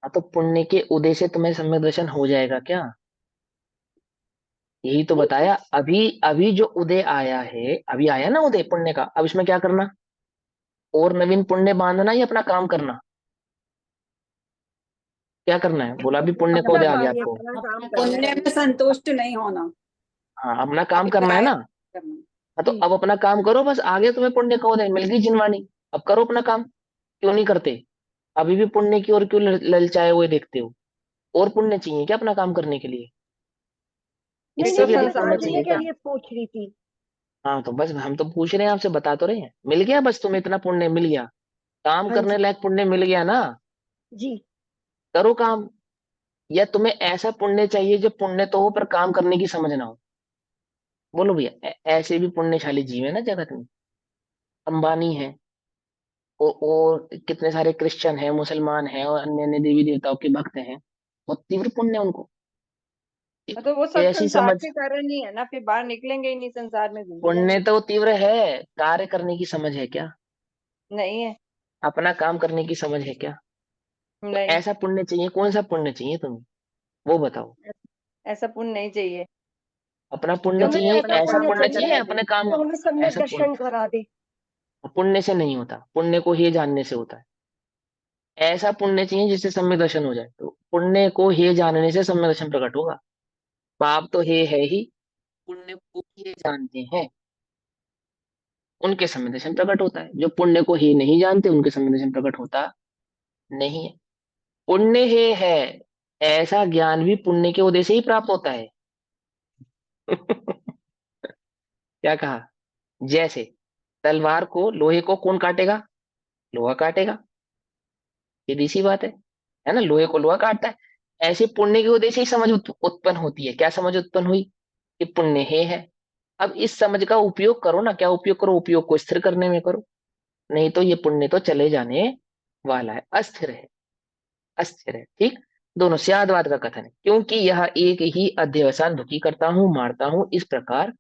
A: हाँ, तो पुण्य के उदय से तुम्हें सम्यक दर्शन हो जाएगा क्या? यही तो
F: नहीं तो
A: बताया। अभी अभी जो उदय आया है, अभी आया ना उदय पुण्य का, अब इसमें क्या करना? और नवीन पुण्य बांधना या अपना काम करना? क्या करना है? बोला, अभी पुण्य का
F: अपना
A: उदय आ गया
F: कार्य
A: आपको।
F: करना, काम करना
E: पुण्य
F: है।
E: में संतुष्ट नहीं होना,
A: हाँ, अपना काम करना है
E: अभिप्राय
A: ना।
E: करना।
A: हाँ, तो
F: जी।
A: अब अपना काम करो, बस आगे तुम्हें पुण्य का उदय मिल गई जिनवानी। अब करो अपना काम। क्यों नहीं करते? अभी भी पुण्य की ओर क्यों ललचाए हुए देखते हो? और पुण्य चाहिए क्या अपना काम करने के लिए?
F: नहीं
E: फिर
A: इससे
E: तो
A: भी
F: नहीं,
A: अधिक
F: मैं
A: पुण्य
E: संसार
A: चाहिए
F: समझने के
A: क्या?
E: रहेगा।
F: लिए पूछ रही थी।
A: हाँ, तो बस हम तो पूछ रहे हैं आपसे, बता तो रहे हैं। मिल गया बस, तुम्हें इतना पुण्य मिल गया, काम
F: हाँ
A: करने
F: जी।
A: लायक पुण्य मिल गया ना।
F: जी।
A: करो काम। या तुम्हें ऐसा पुण्य चाहिए जो पुण्य तो हो पर काम करने की समझ ना हो? बोलो भैया, ऐसे भी पुण्यशाली जीव है ना जगत में। अंबानी है, और कितने सारे क्रिश्चियन हैं, मुसलमान हैं, और अन्य अन्य देवी देवताओं के भक्त हैं। बहुत तीव्र पुण्य है उनको।
C: तो वो
A: तो
C: सब
A: ऐसी
C: संसार
A: समझ।
C: के कारण ही है ना, फिर बाहर निकलेंगे ही नहीं, संसार में घूम
A: पुण्य
C: जाएंगे।
A: तो तीव्र है, कार्य करने की समझ है क्या?
C: नहीं है।
A: अपना काम करने की समझ है क्या? तो
C: नहीं,
A: ऐसा पुण्य चाहिए, कौन सा पुण्य चाहिए तुम्हें? वो बताओ।
C: ऐसा पुण्य नहीं चाहिए
A: अपना पुण्य
C: जो
F: हमें
C: मुझे
A: चाहिए,
F: ऐसा
C: अपना
A: ऐसा
C: काम
F: पुण्य
A: पुण्य
C: बंद
A: चाहिए
F: चाहिए
C: करने दे।
A: अपने काम।
F: जो हमें सम्यक
A: ऐसा पुण्य,
F: दर्शन करा दे।
A: पुण्य से नहीं होता, पुण्य को ही जानने से होता है। ऐसा पुण्य चाहिए जिससे सम्यक दर्शन हो जाए, तो पुण्य को हे जानने से सम्यक दर्शन प्रकट होगा। पाप तो हे है ही, पुण्य को हे जानते हैं उनके सम्यक दर्शन प्रकट होता है। जो पुण्य को हे नहीं जानते उनके सम्यक दर्शन प्रकट होता नहीं है। पुण्य हे है, ऐसा ज्ञान भी पुण्य के उदय से ही प्राप्त होता है। क्या कहा? जैसे तलवार को, लोहे को कौन काटेगा? लोहा काटेगा। सीधी सी बात है ना, लोहे को लोहा काटता है। ऐसे पुण्य के उदय से ही समझ उत्पन्न होती है। क्या समझ उत्पन्न हुई? कि पुण्य है। अब इस समझ का उपयोग करो ना। क्या उपयोग करो? उपयोग को स्थिर करने में करो। नहीं तो ये पुण्य तो चले जाने वाला है, अस्थिर है, अस्थिर है। ठीक। दोनों स्यादवाद का कथन है, क्योंकि यह एक ही अध्यवसान दुखी करता हूँ, मारता हूँ, इस प्रकार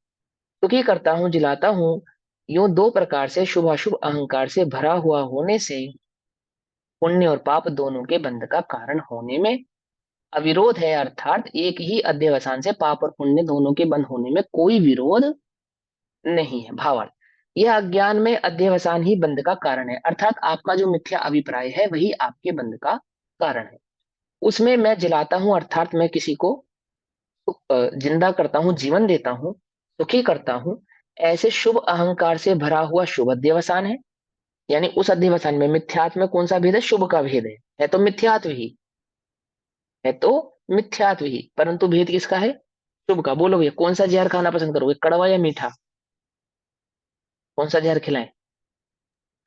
A: दुखी करता हूँ, जिलाता हूँ, यूं दो प्रकार से शुभाशुभ अहंकार से भरा हुआ होने से पुण्य और पाप दोनों के बंध का कारण होने में अविरोध है। अर्थात एक ही अध्यवसान से पाप और पुण्य दोनों के बंद होने में कोई विरोध नहीं है। भावार्थ, यह अज्ञान में अध्यवसान ही बंध का कारण है। अर्थात आपका जो मिथ्या अभिप्राय है वही आपके बंध का कारण है। उसमें मैं जलाता हूं, अर्थात मैं किसी को जिंदा करता हूं, जीवन देता हूं, सुखी करता हूं ऐसे शुभ अहंकार से भरा हुआ शुभ अध्यवसान है। यानी उस अध्यवसान में मिथ्यात्व में कौन सा भेद है? शुभ का भेद है तो मिथ्यात्व ही, है तो मिथ्यात्व ही, परंतु भेद किसका है? शुभ का। बोलो भैया, कौन सा जहर खाना पसंद करोगे, कड़वा या मीठा? कौन सा जहर खिलाएं?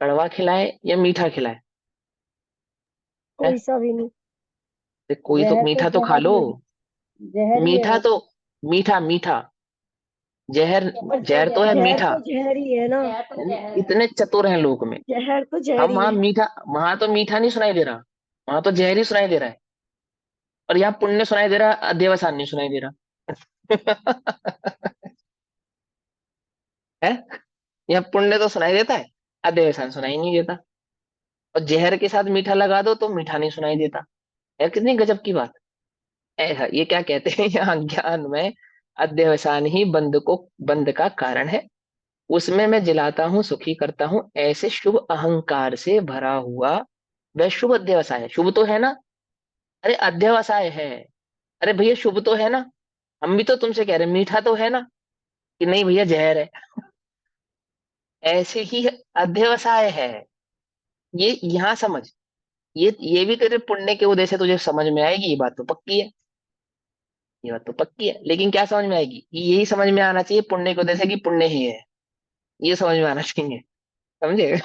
A: कड़वा खिलाए या मीठा खिलाए? है?
F: कोई सा भी नहीं।
A: तो कोई तो
C: जहर तो
A: मीठा तो खा
C: जहर
A: लो।
C: ही है, जहर ही है
A: मीठा
C: वो।
A: तो, मीठा मीठा, जहर, जहर तो है
F: जहर
A: मीठा।
F: तो जहर ही है ना।
A: इतने चतुर हैं लोग में।
F: जहर तो जहर
A: हम
F: ही
A: वहां
F: है।
A: मीठा, वहां तो मीठा नहीं सुनाई दे रहा, वहां तो जहर ही सुनाई दे रहा है। और यहाँ पुण्य सुनाई दे रहा है, अध्यवसान नहीं सुनाई दे रहा। है? यहाँ पुण्य तो सुनाई देता है, अध्यवसान सुनाई नहीं देता। और जहर के साथ मीठा लगा दो तो मीठा नहीं सुनाई देता। यार कितनी गजब की बात। ऐसा ये क्या कहते हैं यहाँ ज्ञान में, अध्यवसान ही बंध का कारण है, उसमें मैं जिलाता हूँ सुखी करता हूँ ऐसे शुभ अहंकार से भरा हुआ वह शुभ अध्यवसाय है। शुभ तो है ना? अरे अध्यवसाय है। अरे भैया शुभ तो है ना? हम भी तो तुमसे कह रहे हैं मीठा तो है ना, कि नहीं भैया जहर है। ऐसे ही अध्यवसाय है। ये यहाँ समझ, ये भी तेरे पुण्य के उदय से तुझे समझ में आएगी, ये बात तो पक्की है। ये बात तो पक्की है, लेकिन क्या समझ में आएगी? यही समझ में आना चाहिए पुण्य के उदय से कि पुण्य ही है, ये समझ में आना चाहिए। समझे?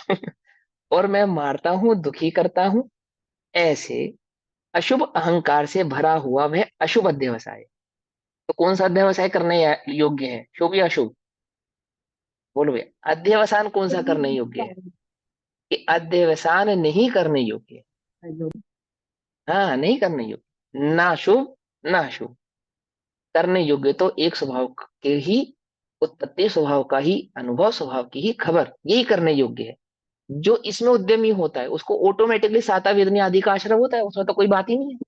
A: और मैं मारता हूँ दुखी करता हूँ ऐसे अशुभ अहंकार से भरा हुआ वह अशुभ अध्यवसाय। तो कौन सा अध्यवसाय करने योग्य है, शुभ या अशुभ? बोलो भैया, अध्यवसान कौन सा करने योग्य है? कि अध्यवसान नहीं करने योग्य है। हाँ, नहीं करने योग्य, ना शुभ ना अशुभ। करने योग्य तो एक स्वभाव के ही उत्पत्ति, स्वभाव का ही अनुभव, स्वभाव की ही खबर, यही करने योग्य है। जो इसमें उद्यमी होता है उसको ऑटोमेटिकली साता वेदनी आदि का आश्रय होता है, उसमें तो कोई बात ही नहीं है।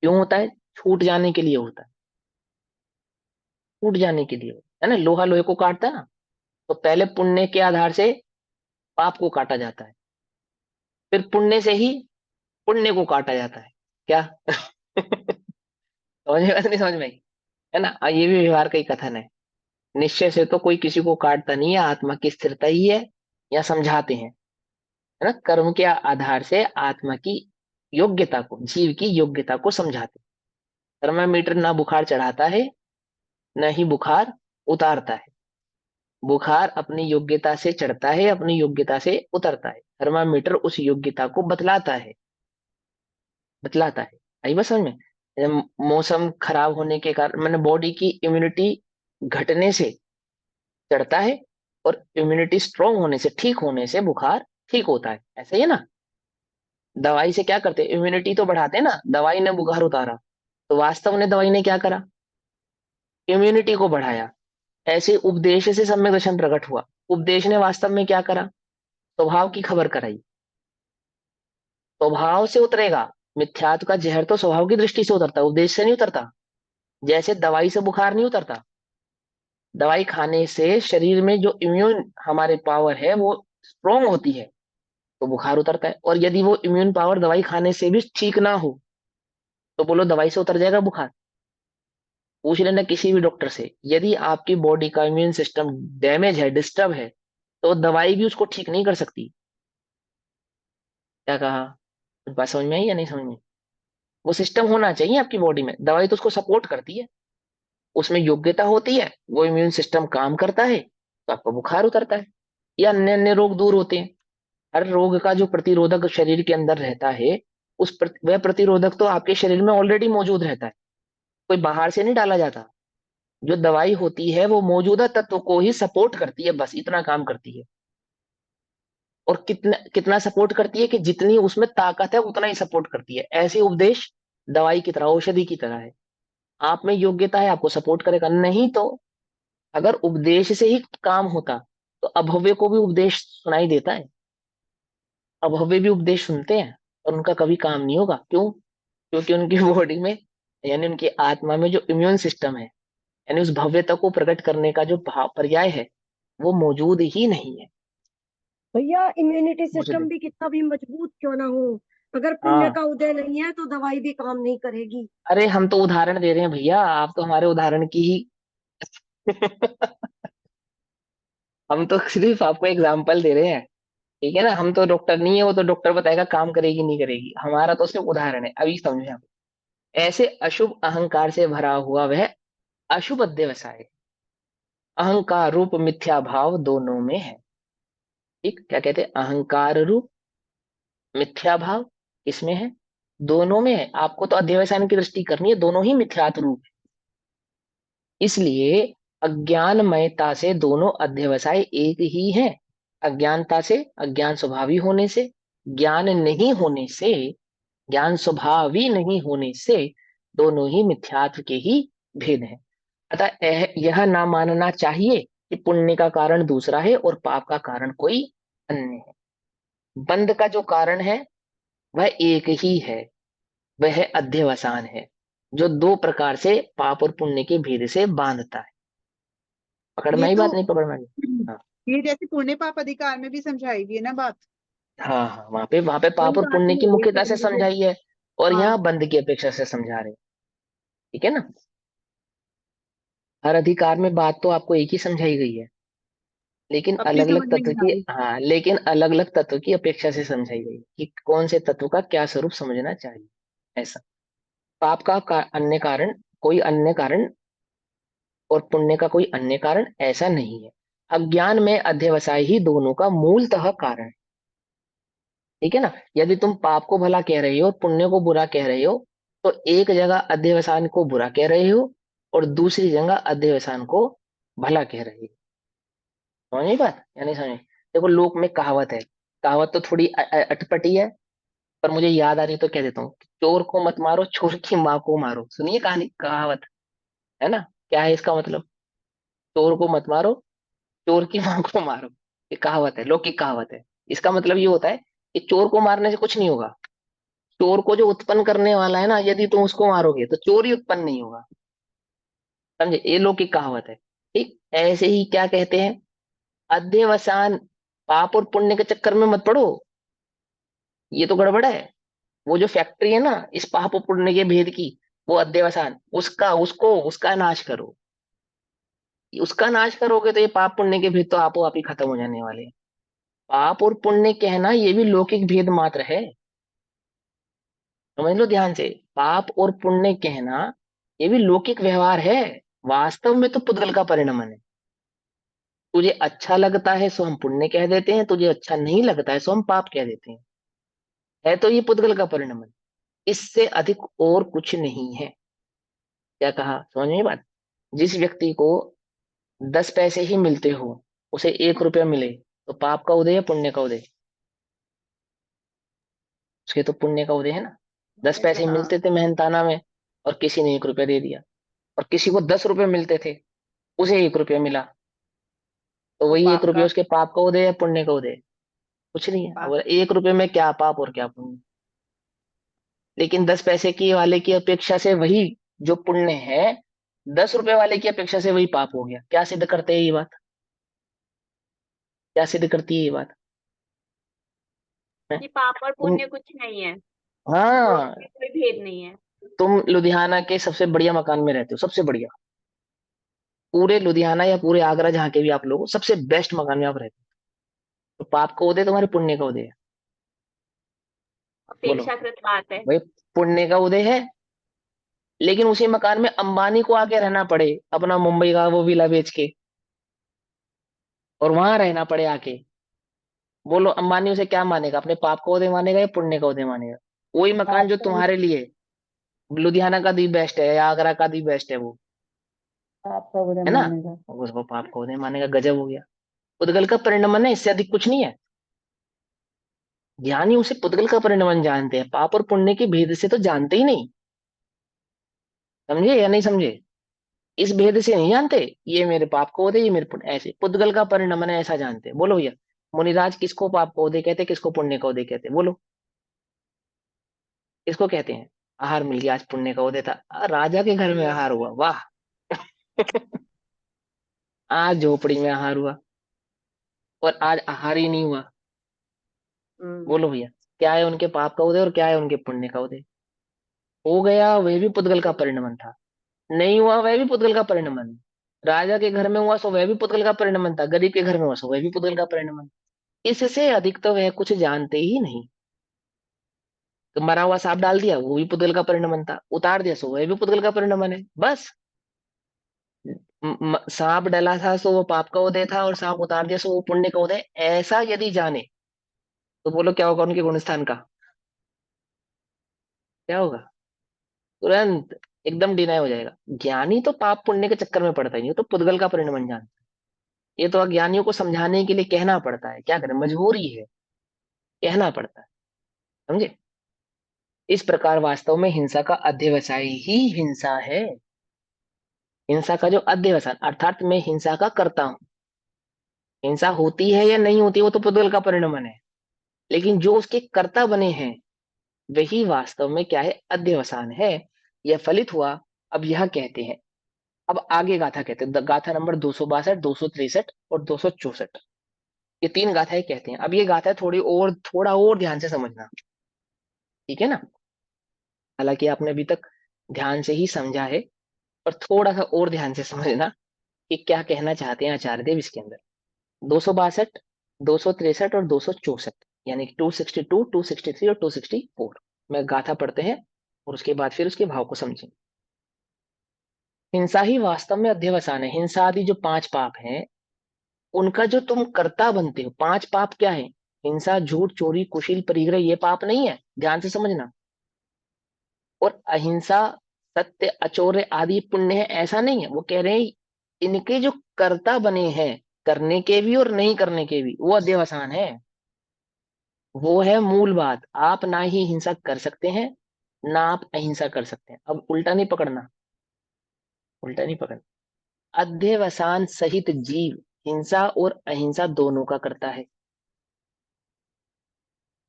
A: क्यों होता है? छूट जाने के लिए होता है, छूट जाने के लिए है ना। लोहा लोहे को काटता है ना, तो पहले पुण्य के आधार से पाप को काटा जाता है, फिर पुण्य से ही पुण्य को काटा जाता है। क्या? समझ में नहीं समझ में आई? है ना? ये भी व्यवहार का ही कथन है। निश्चय से तो कोई किसी को काटता नहीं है, आत्मा की स्थिरता ही है, या समझाते हैं, है ना, कर्म के आधार से आत्मा की योग्यता को, जीव की योग्यता को समझाते हैं। थर्मामीटर ना बुखार चढ़ाता है, न ही बुखार उतारता है। बुखार अपनी योग्यता से चढ़ता है, अपनी योग्यता से उतरता है। थर्मामीटर उस योग्यता को बतलाता है, बतलाता है। आई बस समझ में? मौसम खराब होने के कारण, मैंने बॉडी की इम्यूनिटी घटने से चढ़ता है, और इम्यूनिटी स्ट्रांग होने से, ठीक होने से बुखार ठीक होता है। ऐसा ही है ना? दवाई से क्या करते हैं? इम्यूनिटी तो बढ़ाते हैं ना, दवाई ने बुखार उतारा, तो वास्तव में दवाई ने क्या करा? इम्यूनिटी को बढ़ाया। ऐसे उपदेश से सम्यक दर्शन प्रकट हुआ, उपदेश ने वास्तव में क्या करा? स्वभाव की खबर कराई। स्वभाव से उतरेगा, मिथ्यात्व का जहर तो स्वभाव की दृष्टि से उतरता है, उपदेश से नहीं उतरता। जैसे दवाई से बुखार नहीं उतरता, दवाई खाने से शरीर में जो इम्यून हमारे पावर है वो स्ट्रोंग होती है, तो बुखार उतरता है। और यदि वो इम्यून पावर दवाई खाने से भी ठीक ना हो, तो बोलो दवाई से उतर जाएगा बुखार? पूछ लेना किसी भी डॉक्टर से, यदि आपकी बॉडी का इम्यून सिस्टम डैमेज है, डिस्टर्ब है, तो दवाई भी उसको ठीक नहीं कर सकती। क्या कहा? कुछ बात समझ में आई या नहीं समझ में? वो सिस्टम होना चाहिए आपकी बॉडी में, दवाई तो उसको सपोर्ट करती है, उसमें योग्यता होती है, वो इम्यून सिस्टम काम करता है, तो आपका बुखार उतरता है, या अन्य अन्य रोग दूर होते हैं। हर रोग का जो प्रतिरोधक शरीर के अंदर रहता है, वह प्रतिरोधक तो आपके शरीर में ऑलरेडी मौजूद रहता है, कोई बाहर से नहीं डाला जाता। जो दवाई होती है वो मौजूदा तत्व को ही सपोर्ट करती है, बस इतना काम करती है। और कितना कितना सपोर्ट करती है? कि जितनी उसमें ताकत है उतना ही सपोर्ट करती है। ऐसे उपदेश दवाई की तरह, औषधि की तरह है। आप में योग्यता है, आपको सपोर्ट करेगा, नहीं तो अगर उपदेश से ही काम होता तो अभव्य को भी उपदेश सुनाई देता है, अभव्य भी उपदेश सुनते हैं, और उनका कभी काम नहीं होगा। क्यों? क्योंकि उनकी बॉडी में, यानी उनकी आत्मा में जो इम्यून सिस्टम है, यानी उस भव्यता को प्रकट करने का जो पर्याय है, वो मौजूद ही नहीं है।
F: भैया इम्यूनिटी
A: मुझे
F: सिस्टम भी कितना भी मजबूत क्यों ना हो, अगर पुण्य
A: हाँ,
F: का उदय नहीं है तो दवाई भी काम नहीं करेगी।
A: अरे हम तो उदाहरण दे रहे हैं भैया, आप तो हमारे उदाहरण की ही हम तो सिर्फ आपको एग्जाम्पल दे रहे हैं, ठीक है ना। हम तो डॉक्टर नहीं है, वो तो डॉक्टर बताएगा काम करेगी नहीं करेगी, हमारा तो सिर्फ उदाहरण है। अभी समझे आप। ऐसे अशुभ अहंकार से भरा हुआ वह अशुभ अध्यवसाय अहंकार रूप मिथ्या भाव दोनों में है। ठीक, क्या कहते हैं, अहंकार रूप मिथ्या भाव किसमें है, दोनों में है। आपको तो अध्यवसाय की दृष्टि करनी है, दोनों ही मिथ्यात्व रूप है। इसलिए अज्ञानमयता से दोनों अध्यवसाय एक ही है। अज्ञानता से, अज्ञान स्वभावी होने से, ज्ञान नहीं होने से, ज्ञान स्वभावी नहीं होने से दोनों ही मिथ्यात्व के ही भेद हैं। अतः यह ना मानना चाहिए कि पुण्य का कारण दूसरा है और पाप का कारण कोई अन्य है। बंध का जो कारण है वह एक ही है, वह है अध्यवसान है, जो दो प्रकार से पाप और पुण्य के भेद से बांधता है। पकड़ में
E: ये
A: आई
E: तो
A: बात, नहीं पकड़ में आई? हाँ
E: ये जैसे पुण्य पाप अधिकार में भी समझाई गई है ना बात।
A: हाँ हाँ, वहां पे
E: वही
A: पाप और
E: बात
A: पुण्य
E: नहीं
A: की
E: हो रही
A: मुख्यता से
E: फिर
A: समझाई है, और
E: हाँ।
A: यहाँ बंध की अपेक्षा से समझा रहे हैं। ठीक है ना। हर अधिकार में बात तो आपको एक ही समझाई गई है, लेकिन
E: अपनी
A: अलग
E: समझ
A: अलग
E: में
A: तत्व
E: नहीं आ
A: की,
E: रही।
A: हाँ, लेकिन अलग अलग तत्व की अपेक्षा से समझाई गई कि कौन से तत्व का क्या स्वरूप समझना चाहिए। ऐसा पाप का अन्य कारण कोई अन्य कारण और पुण्य का कोई अन्य कारण ऐसा नहीं है। अज्ञान में अध्यवसाय ही दोनों का मूलतः कारण है। ठीक है ना। यदि तुम पाप को भला कह रहे हो और पुण्य को बुरा कह रहे हो, तो एक जगह अध्यवसान को बुरा कह रहे हो और दूसरी जगह अध्यवसान को भला कह रहे हो। समझ बात या नहीं समझ? देखो, लोक में कहावत है, कहावत तो थोड़ी अटपटी है, पर मुझे याद आ रही है तो कह देता हूँ। चोर को मत मारो, चोर की माँ को मारो। सुनिए कहानी, कहावत है ना। क्या है इसका मतलब? चोर को मत मारो, चोर की माँ को मारो। ये कहावत है, लौकिक कहावत है। इसका मतलब ये होता है कि चोर को मारने से कुछ नहीं होगा। चोर को जो उत्पन्न करने वाला है ना, यदि तुम उसको मारोगे तो चोर ही उत्पन्न नहीं होगा। समझे, ये लौकिक कहावत है। ठीक ऐसे ही क्या कहते हैं, अध्यवसान, पाप और पुण्य के चक्कर में मत पड़ो, ये तो गड़बड़ है। वो जो फैक्ट्री है ना इस पाप और पुण्य के भेद की, वो अध्यवसान, उसका नाश करो। उसका नाश करोगे तो ये पाप पुण्य के भेद तो आपो आप ही खत्म हो जाने वाले हैं। पाप और पुण्य कहना ये भी लौकिक भेद मात्र है, समझ लो ध्यान से। पाप और पुण्य कहना ये भी लौकिक व्यवहार है, वास्तव में तो पुद्गल का परिणमन है। तुझे अच्छा लगता है सो हम पुण्य कह देते हैं, तुझे अच्छा नहीं लगता है सो हम पाप कह देते हैं। है तो ये पुद्गल का परिणमन, इससे अधिक और कुछ नहीं है। क्या कहा, समझ में बात? जिस व्यक्ति को 10 पैसे ही मिलते हो, उसे 1 रुपया मिले, तो पाप का उदय या पुण्य का उदय? उसके तो पुण्य का उदय है ना। दस
C: ऐसे
A: पैसे
C: हाँ।
A: मिलते थे मेहनताना में, और किसी ने 1 रुपया दे दिया। और किसी को 10 रुपए मिलते थे, उसे 1 रुपया मिला, तो
C: वो
A: वही एक
C: पाप
A: रुपया
C: का
A: उसके पाप का उदय या पुण्य का उदय? कुछ नहीं है। अब
C: पाप।
A: 1 रुपये में क्या पाप और क्या पुण्य। लेकिन 10 पैसे की वाले की अपेक्षा से वही जो पुण्य है, 10 रुपए वाले की अपेक्षा से वही पाप हो गया। क्या सिद्ध करते हैं ये बात? क्या सिद्ध करती है ये बात है?
B: कि पाप और
A: तुम,
B: पुण्य कुछ नहीं है, दोनों
A: हाँ,
B: में कोई भेद नहीं है।
A: तुम लुधियाना के सबसे बढ़िया मकान में रहते हो, सबसे बढ़िया, पूरे लुधियाना या पूरे आगरा जहाँ के भी आप लोग हो, सबसे बेस्ट मकान में आप रहते हो, तो पाप का उदय तुम्हारे पुण्य का उदय है? बोलो
B: अपेक्षाकृत बात है।
A: भाई, पुण्य का उदय है। लेकिन उसी मकान में अंबानी को आके रहना पड़े, अपना मुंबई का वो विला बेच के, और वहां रहना पड़े आके। बोलो अंबानी उसे क्या मानेगा, अपने पाप का उदय मानेगा या पुण्य का उदय मानेगा? वही मकान जो
C: पाप का
A: तुम्हारे लिए लुधियाना का दी बेस्ट है या आगरा का दी बेस्ट है, वो
C: पाप का बुरा
A: है ना,
C: मानेगा।
A: उसको पाप का उदय मानेगा। गजब हो गया। पुद्गल का परिणमन है, इससे अधिक कुछ नहीं है। ज्ञानी उसे पुद्गल का परिणमन जानते हैं, पाप और पुण्य के भेद से तो जानते ही नहीं। समझे या नहीं समझे? इस भेद से नहीं जानते, ये मेरे पाप को उदय, ये मेरे पुण्य, ऐसे पुद्गल का परिणमन है ऐसा जानते हैं। बोलो भैया, मुनिराज किसको पाप का उदय कहते हैं, किसको पुण्य का उदय कहते हैं? बोलो, किसको कहते हैं? आहार मिल गया, आज पुण्य का उदय था, राजा के घर में आहार हुआ, वाह। आज झोपड़ी में आहार हुआ, और आज आहार ही नहीं हुआ।
C: हम्म।
A: बोलो भैया, क्या है उनके पाप का उदय और क्या है उनके पुण्य का उदय? हो गया वह भी पुद्गल का परिणमन था, नहीं हुआ वह भी पुद्गल का परिणमन। राजा के घर में हुआ सो वह भी पुद्गल का परिणाम बनता, गरीब के घर में हुआ सो वह भी पुद्गल का परिणाम बनता। इससे अधिक तो वह कुछ जानते ही नहीं। तो मरा हुआ सांप डाल दिया, वो भी पुद्गल का परिणाम बनता, उतार दिया सो वह भी पुद्गल का परिणाम बने, बस। सांप डला था सो वो पाप का उदय था, और सांप उतार दिया सो वो पुण्य का उदय। ऐसा यदि जाने तो बोलो क्या होगा उनके गुणस्थान का? क्या होगा? तुरंत एकदम डिनाय हो जाएगा। ज्ञानी तो पाप पुण्य के चक्कर में पड़ता ही नहीं, वो तो पुद्गल का परिणाम जानता है। ये तो अज्ञानियों को समझाने के लिए कहना पड़ता है, क्या करें, मजबूरी है, कहना पड़ता है, समझे। इस प्रकार वास्तव में हिंसा का अध्यवसाय ही हिंसा है। हिंसा का जो अध्यवसाय अर्थात मैं हिंसा का करता हूं, हिंसा होती है या नहीं होती वो तो पुद्गल का परिणाम है, लेकिन जो उसके कर्ता बने हैं वही वास्तव में क्या है, अध्यवसान है। यह फलित हुआ। अब यह कहते हैं, अब आगे गाथा कहते हैं, गाथा नंबर 262, 263 और 264। ये 3 गाथाएं कहते हैं। अब ये गाथा थोड़ा और ध्यान से समझना, ठीक है ना। हालांकि आपने अभी तक ध्यान से ही समझा है, पर थोड़ा सा और ध्यान से समझना कि क्या कहना चाहते हैं आचार्य देव इसके अंदर। 262, 263 और 264, यानी कि 262, 263 और 264 में गाथा पढ़ते हैं, और उसके बाद फिर उसके भाव को समझें। हिंसा ही वास्तव में अध्यवसान है। हिंसा आदि जो 5 पाप हैं, उनका जो तुम कर्ता बनते हो, 5 पाप क्या है? हिंसा, झूठ, चोरी, कुशील, परिग्रह, ये पाप नहीं है, ध्यान से समझना। और अहिंसा, सत्य, अचौर्य आदि पुण्य है, ऐसा नहीं है। वो कह रहे हैं इनके जो कर्ता बने हैं, करने के भी और नहीं करने के भी, वो अध्यवसान है। वो है मूल बात। आप ना ही हिंसा कर सकते हैं, ना आप अहिंसा कर सकते हैं। अब उल्टा नहीं पकड़ना, उल्टा नहीं पकड़ना। अध्यवसान सहित जीव हिंसा और अहिंसा दोनों का करता है,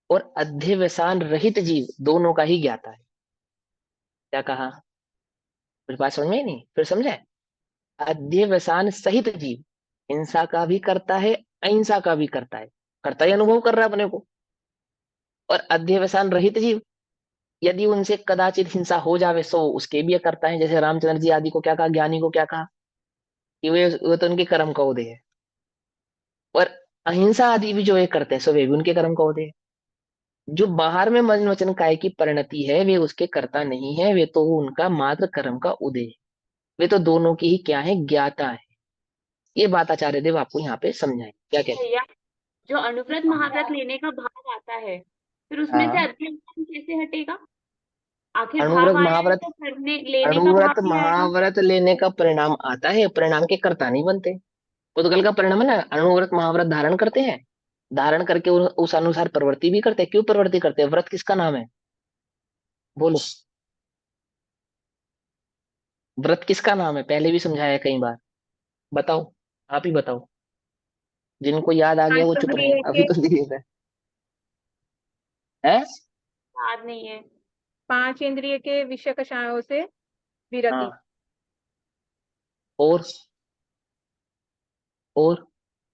A: और अध्यवसान रहित जीव दोनों का ही ज्ञाता है। क्या कहा? कुछ बात समझ में ही नहीं, फिर समझे। अध्यवसान सहित जीव हिंसा का भी करता है, अहिंसा का भी करता है, करता ही अनुभव कर रहा है अपने को। और अध्यवसान रहित जीव, यदि उनसे कदाचित हिंसा हो जावे सो उसके भी ये करता है। जैसे रामचंद्र जी आदि को क्या कहा, ज्ञानी को क्या कहा कि वे तो उनके कर्म का उदय है। और अहिंसा आदि भी जो ये करते हैं सो वे भी उनके कर्म का उदय है। जो बाहर में मन वचन काय की परिणति है वे उसके कर्ता नहीं है, वे तो उनका मात्र कर्म का उदय है। वे तो दोनों की ही क्या है, ज्ञाता है। ये बात आचार्य देव आपको यहाँ पे समझाए, क्या कहते
B: भैया, जो अनुव्रत महाव्रत लेने का भाव आता है, फिर
A: हैं।
B: उसमें से
A: हाँ,
B: अध्ययन कैसे हटेगा? आखिर
A: अणुव्रत
B: भाव आया है
A: महाव्रत,
B: तो करने लेने का भाव
A: अणुव्रत
B: भी आएगा।
A: महाव्रत लेने का परिणाम आता है, परिणाम के कर्ता नहीं बनते। पुद्गल का परिणाम है ना, अणुव्रत महाव्रत धारण करते हैं, धारण करके उस अनुसार प्रवृत्ति भी करते हैं। क्यों प्रवृत्ति करते हैं? व्रत किसका नाम है, बोलो। व्रत किसका नाम है? पहले भी समझाया है कई बार, बताओ, आप ही बताओ। जिनको याद आ गया वो चुप रहे,
D: पांचवेंद्रिय
A: अभी
D: के
A: तो धीरे है।
B: याद नहीं है।
D: 5 इंद्रिय के विषय कषायों से विरति।
A: हाँ, और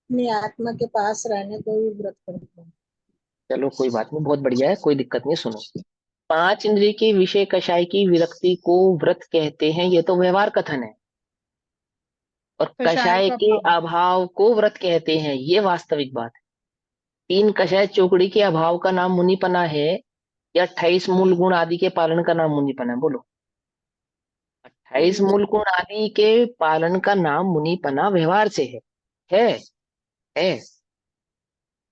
E: अपनी आत्मा के पास रहने को भी व्रत करते हैं।
A: चलो कोई बात नहीं, बहुत बढ़िया है, कोई दिक्कत नहीं। सुनो, 5 इंद्रिय के विषय कषाय की विरक्ति को व्रत कहते हैं, ये तो व्यवहार कथन है। और
E: कषायों
A: कषाय
E: का
A: के
E: भाव।
A: अभाव को व्रत कहते हैं, ये वास्तविक बात है। 3 कषाय चौकड़ी के अभाव का नाम मुनिपना है, या 28 मूल गुण आदि के पालन का नाम मुनिपना है, बोलो। 28 मूल गुण आदि के पालन का नाम मुनिपना व्यवहार से है है।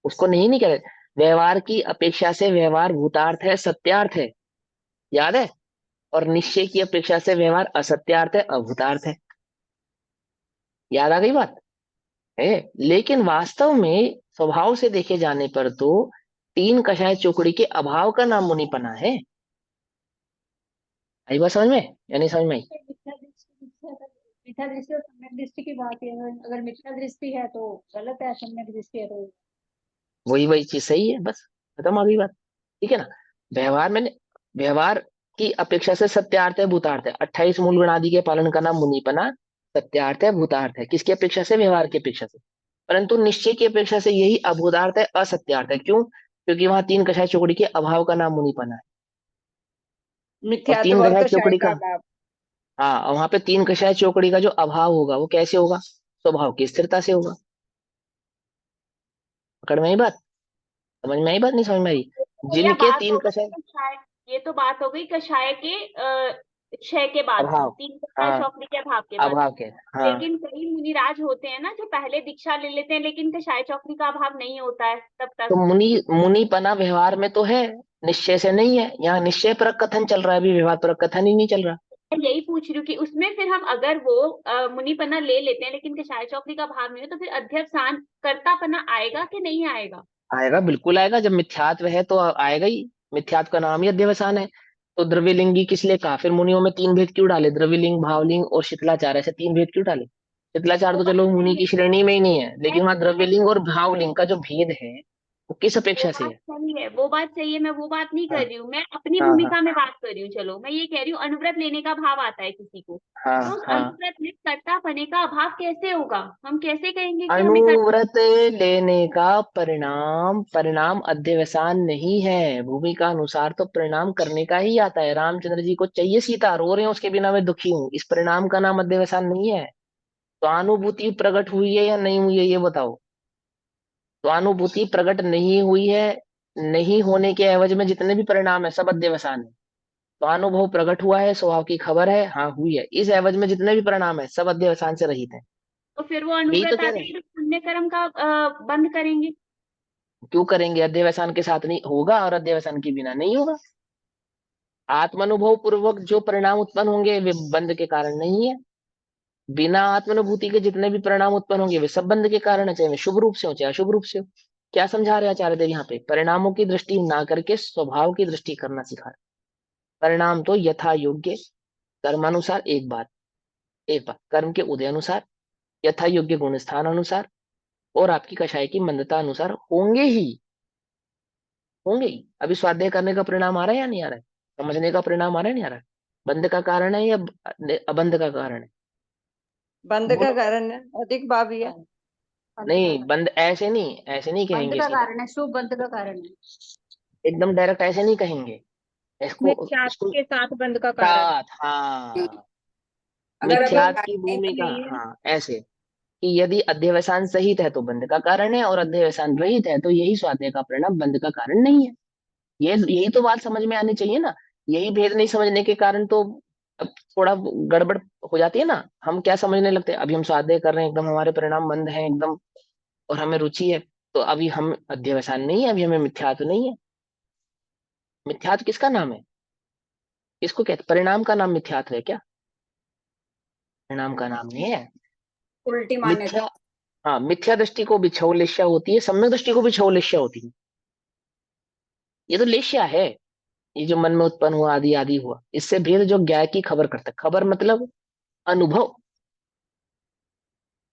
A: उसको नहीं कहते। व्यवहार की अपेक्षा से व्यवहार भूतार्थ है, सत्यार्थ है, याद है। और निश्चय की अपेक्षा से व्यवहार असत्यार्थ है, अभूतार्थ है। याद आ गई बात है। लेकिन वास्तव में स्वभाव से देखे जाने पर तो 3 कषाय चौकड़ी के अभाव का नाम मुनिपना है। आई बात समझ में या नहीं समझ में आई?
G: मिथ्या दृष्टि और सम्यक दृष्टि की बात है। अगर मिथ्या दृष्टि है तो गलत है, सम्यक दृष्टि है तो
A: वही चीज सही है, बस खत्म आ गई बात, ठीक है ना। व्यवहार में, व्यवहार की अपेक्षा से सत्यार्थ है, भूतार्थ है। 28 मूल गुण आदि के पालन का नाम मुनिपना सत्यार्थ है, भूतार्थ है। किसकी अपेक्षा से? व्यवहार की अपेक्षा से। परंतु निश्चय की अपेक्षा से यही अभूतार्थ है, असत्यार्थ है। क्यों? क्योंकि वहां 3 कषाय चौकड़ी के अभाव का नाम मुनिपना है। और
E: मिथ्यात्व
A: 3
E: और
A: कषाय
E: कषाय
A: चौकड़ी
E: का
A: का,
E: अभाव।
A: हाँ, और वहां पे तीन कषाय चौकड़ी का जो अभाव होगा वो कैसे होगा? स्वभाव की स्थिरता से होगा। पकड़ में आई बात? समझ में आई बात, नहीं समझ में आई?
B: या
A: जिनके
B: बात
A: तीन
B: हो
A: कषाय
B: गई कषाय, ये तो बात हो गई कषाय के क्षय के बाद की,
A: अभाव,
B: तीन कषाय
A: हाँ,
B: चौकड़ी के अभाव के बाद
A: अभाव
B: की।
A: के, हाँ।
B: लेकिन कई मुनिराज होते हैं ना जो पहले दीक्षा ले लेते हैं लेकिन कषाय चौकड़ी का अभाव नहीं होता है तब
A: तो
B: तक।
A: मुनिपना व्यवहार में तो है, निश्चय से नहीं है। यहाँ निश्चय परक कथन चल रहा है, अभी व्यवहार परक कथन ही नहीं चल रहा।
B: मैं यही पूछ रही हूँ कि उसमें फिर हम अगर वो मुनिपना ले लेते हैं लेकिन कषाय चौकड़ी का अभाव नहीं हो तो फिर अध्यवसान कर्तापना आएगा कि नहीं आएगा?
A: आएगा, बिल्कुल आएगा। जब मिथ्यात्व है तो आएगा ही। मिथ्यात्व का नाम ही अध्यवसान है। तो द्रव्यलिंगी किस लिए कहा? फिर मुनियों में तीन भेद क्यों डाले? द्रव्यलिंग, भावलिंग और शिथिलाचार, ऐसे तीन भेद क्यों डाले? शिथिलाचार
B: वो
A: तो
B: बात
A: चलो मुनि
B: सही
A: की
B: है,
A: श्रेणी में ही नहीं है, लेकिन वहां
B: मैं
A: द्रव्यलिंग और भावलिंग का जो भेद है वो किस
B: वो
A: अपेक्षा से
B: बात
A: है?
B: सही है, वो बात सही है, मैं वो बात नहीं कर
A: हाँ,
B: रही हूँ, मैं अपनी
A: हाँ, हाँ,
B: भूमिका में बात कर रही हूँ। चलो मैं ये कह रही हूँ अनुव्रत लेने का भाव आता है किसी को,
A: हाँ,
B: तो उस
A: हाँ।
B: अनुव्रत में कर्तापने का अभाव कैसे होगा? हम कैसे कहेंगे कि हमें
A: अनुव्रत लेने का परिणाम, परिणाम अध्यवसान नहीं है। भूमिका अनुसार तो परिणाम करने का ही आता है। रामचंद्र जी को चाहिए सीता, रो रहे हैं उसके बिना, मैं दुखी हूँ, इस परिणाम का नाम अध्यवसान नहीं है। तो अनुभूति प्रकट हुई है या नहीं हुई है, ये बताओ। तो अनुभूति प्रकट नहीं हुई है, नहीं होने के एवज में जितने भी परिणाम है सब अध्यवसान है। तो अनुभव प्रकट हुआ है, स्वभाव की खबर है, हाँ हुई है, इस एवज में जितने भी परिणाम है सब अध्यवसान से रहित है।
B: तो फिर वो
A: यही तो
B: अनुव्रत
A: कह रहे
B: आते
A: हैं।
B: ही पुण्य कर्म का बंद करेंगे।
A: क्यों करेंगे? अध्यवसान के साथ नहीं होगा और अध्यवसान के बिना नहीं होगा। आत्मानुभव पूर्वक जो परिणाम उत्पन्न होंगे वे बंध के कारण नहीं है। बिना आत्मानुभूति के जितने भी परिणाम उत्पन्न होंगे वे सब बंध के कारण है, चाहे वे शुभ रूप से हो चाहे अशुभ रूप से हो। क्या समझा रहे हैं आचार्य देव यहाँ पे? परिणामों की दृष्टि ना करके स्वभाव की दृष्टि करना सिखा रहे। परिणाम तो यथा योग्य, कर्मानुसार एक बात कर्म के उदय अनुसार, यथा योग्य गुण स्थान अनुसार और आपकी कषाय की मंदता अनुसार होंगे ही, होंगे ही। अभी स्वाध्याय करने का परिणाम आ रहा है या नहीं आ रहा है? समझने का परिणाम आ रहा है, नहीं आ रहा है? बंध का कारण है या अबंध का कारण है?
C: बंद का
A: बोलो।
C: कारण है, अधिक भावी है।
G: बंद का
A: नहीं,
G: कारण,
A: बंद ऐसे नहीं, ऐसे नहीं
G: बंद
A: कहेंगे
G: का
A: सीधा,
G: कारण है, शुभ बंद का कारण है।
A: एकदम डायरेक्ट ऐसे नहीं कहेंगे। इसको
D: मिथ्यात्व
A: इसको
D: के साथ बंध का कारण।
A: साथ, हाँ,
C: अगर अभी
A: मिथ्यात की
C: एक
A: भूमिका,
C: नहीं है।
A: हाँ ऐसे कि यदि अध्यवसान सहित है तो बंध का कारण है और अध्यवसान रहित है तो यही स्वाध्याय का परिणाम बंध का कारण नहीं है। ये यही तो बात समझ में आनी चाहिए ना। यही भेद नहीं समझने के कारण तो अब थोड़ा गड़बड़ हो जाती है ना। हम क्या समझने लगते हैं, अभी हम स्वाध्याय कर रहे हैं एकदम हमारे परिणाम बंद है एकदम, और हमें रुचि है, तो अभी हम अध्यवसान नहीं है, अभी हमें मिथ्यात्व नहीं है। मिथ्यात्व किसका नाम है? किसको कहते? परिणाम का नाम मिथ्यात्व है क्या? परिणाम का नाम नहीं है
C: उल्टी
A: मिथ्या।
C: मान्यता।
A: हाँ, मिथ्या दृष्टि को भी छौ लेश्या होती है, सम्यक दृष्टि को भी छौ लेश्या होती है। ये तो लेश्या है। ये जो मन में उत्पन्न हुआ, आदि आदि हुआ, इससे भेद जो ज्ञाय की खबर करता है। खबर मतलब अनुभव,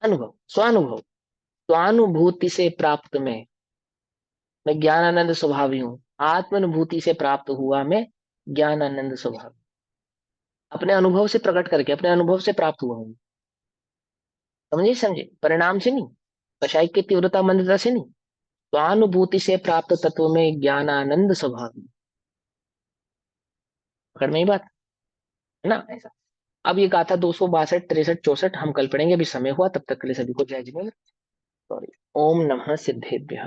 A: अनुभव, स्वानुभव। स्वानुभूति से प्राप्त मैं ज्ञानानंद स्वभावी हूँ। आत्मानुभूति से प्राप्त हुआ मैं ज्ञानानंद स्वभाव, अपने अनुभव से प्रकट करके, अपने अनुभव से प्राप्त हुआ हूँ। समझे? समझे? परिणाम से नहीं, कषाय की तीव्रता मंदता से नहीं, स्वानुभूति से प्राप्त तत्व में ज्ञानानंद स्वभाव। पकड़ में ही बात है ना? ऐसा। अब ये गाथा 262, 63, 64 हम कल पढ़ेंगे, अभी समय हुआ, तब तक के लिए सभी को जय जिनेन्द्र। सॉरी। ओम नमः सिद्धेभ्यः।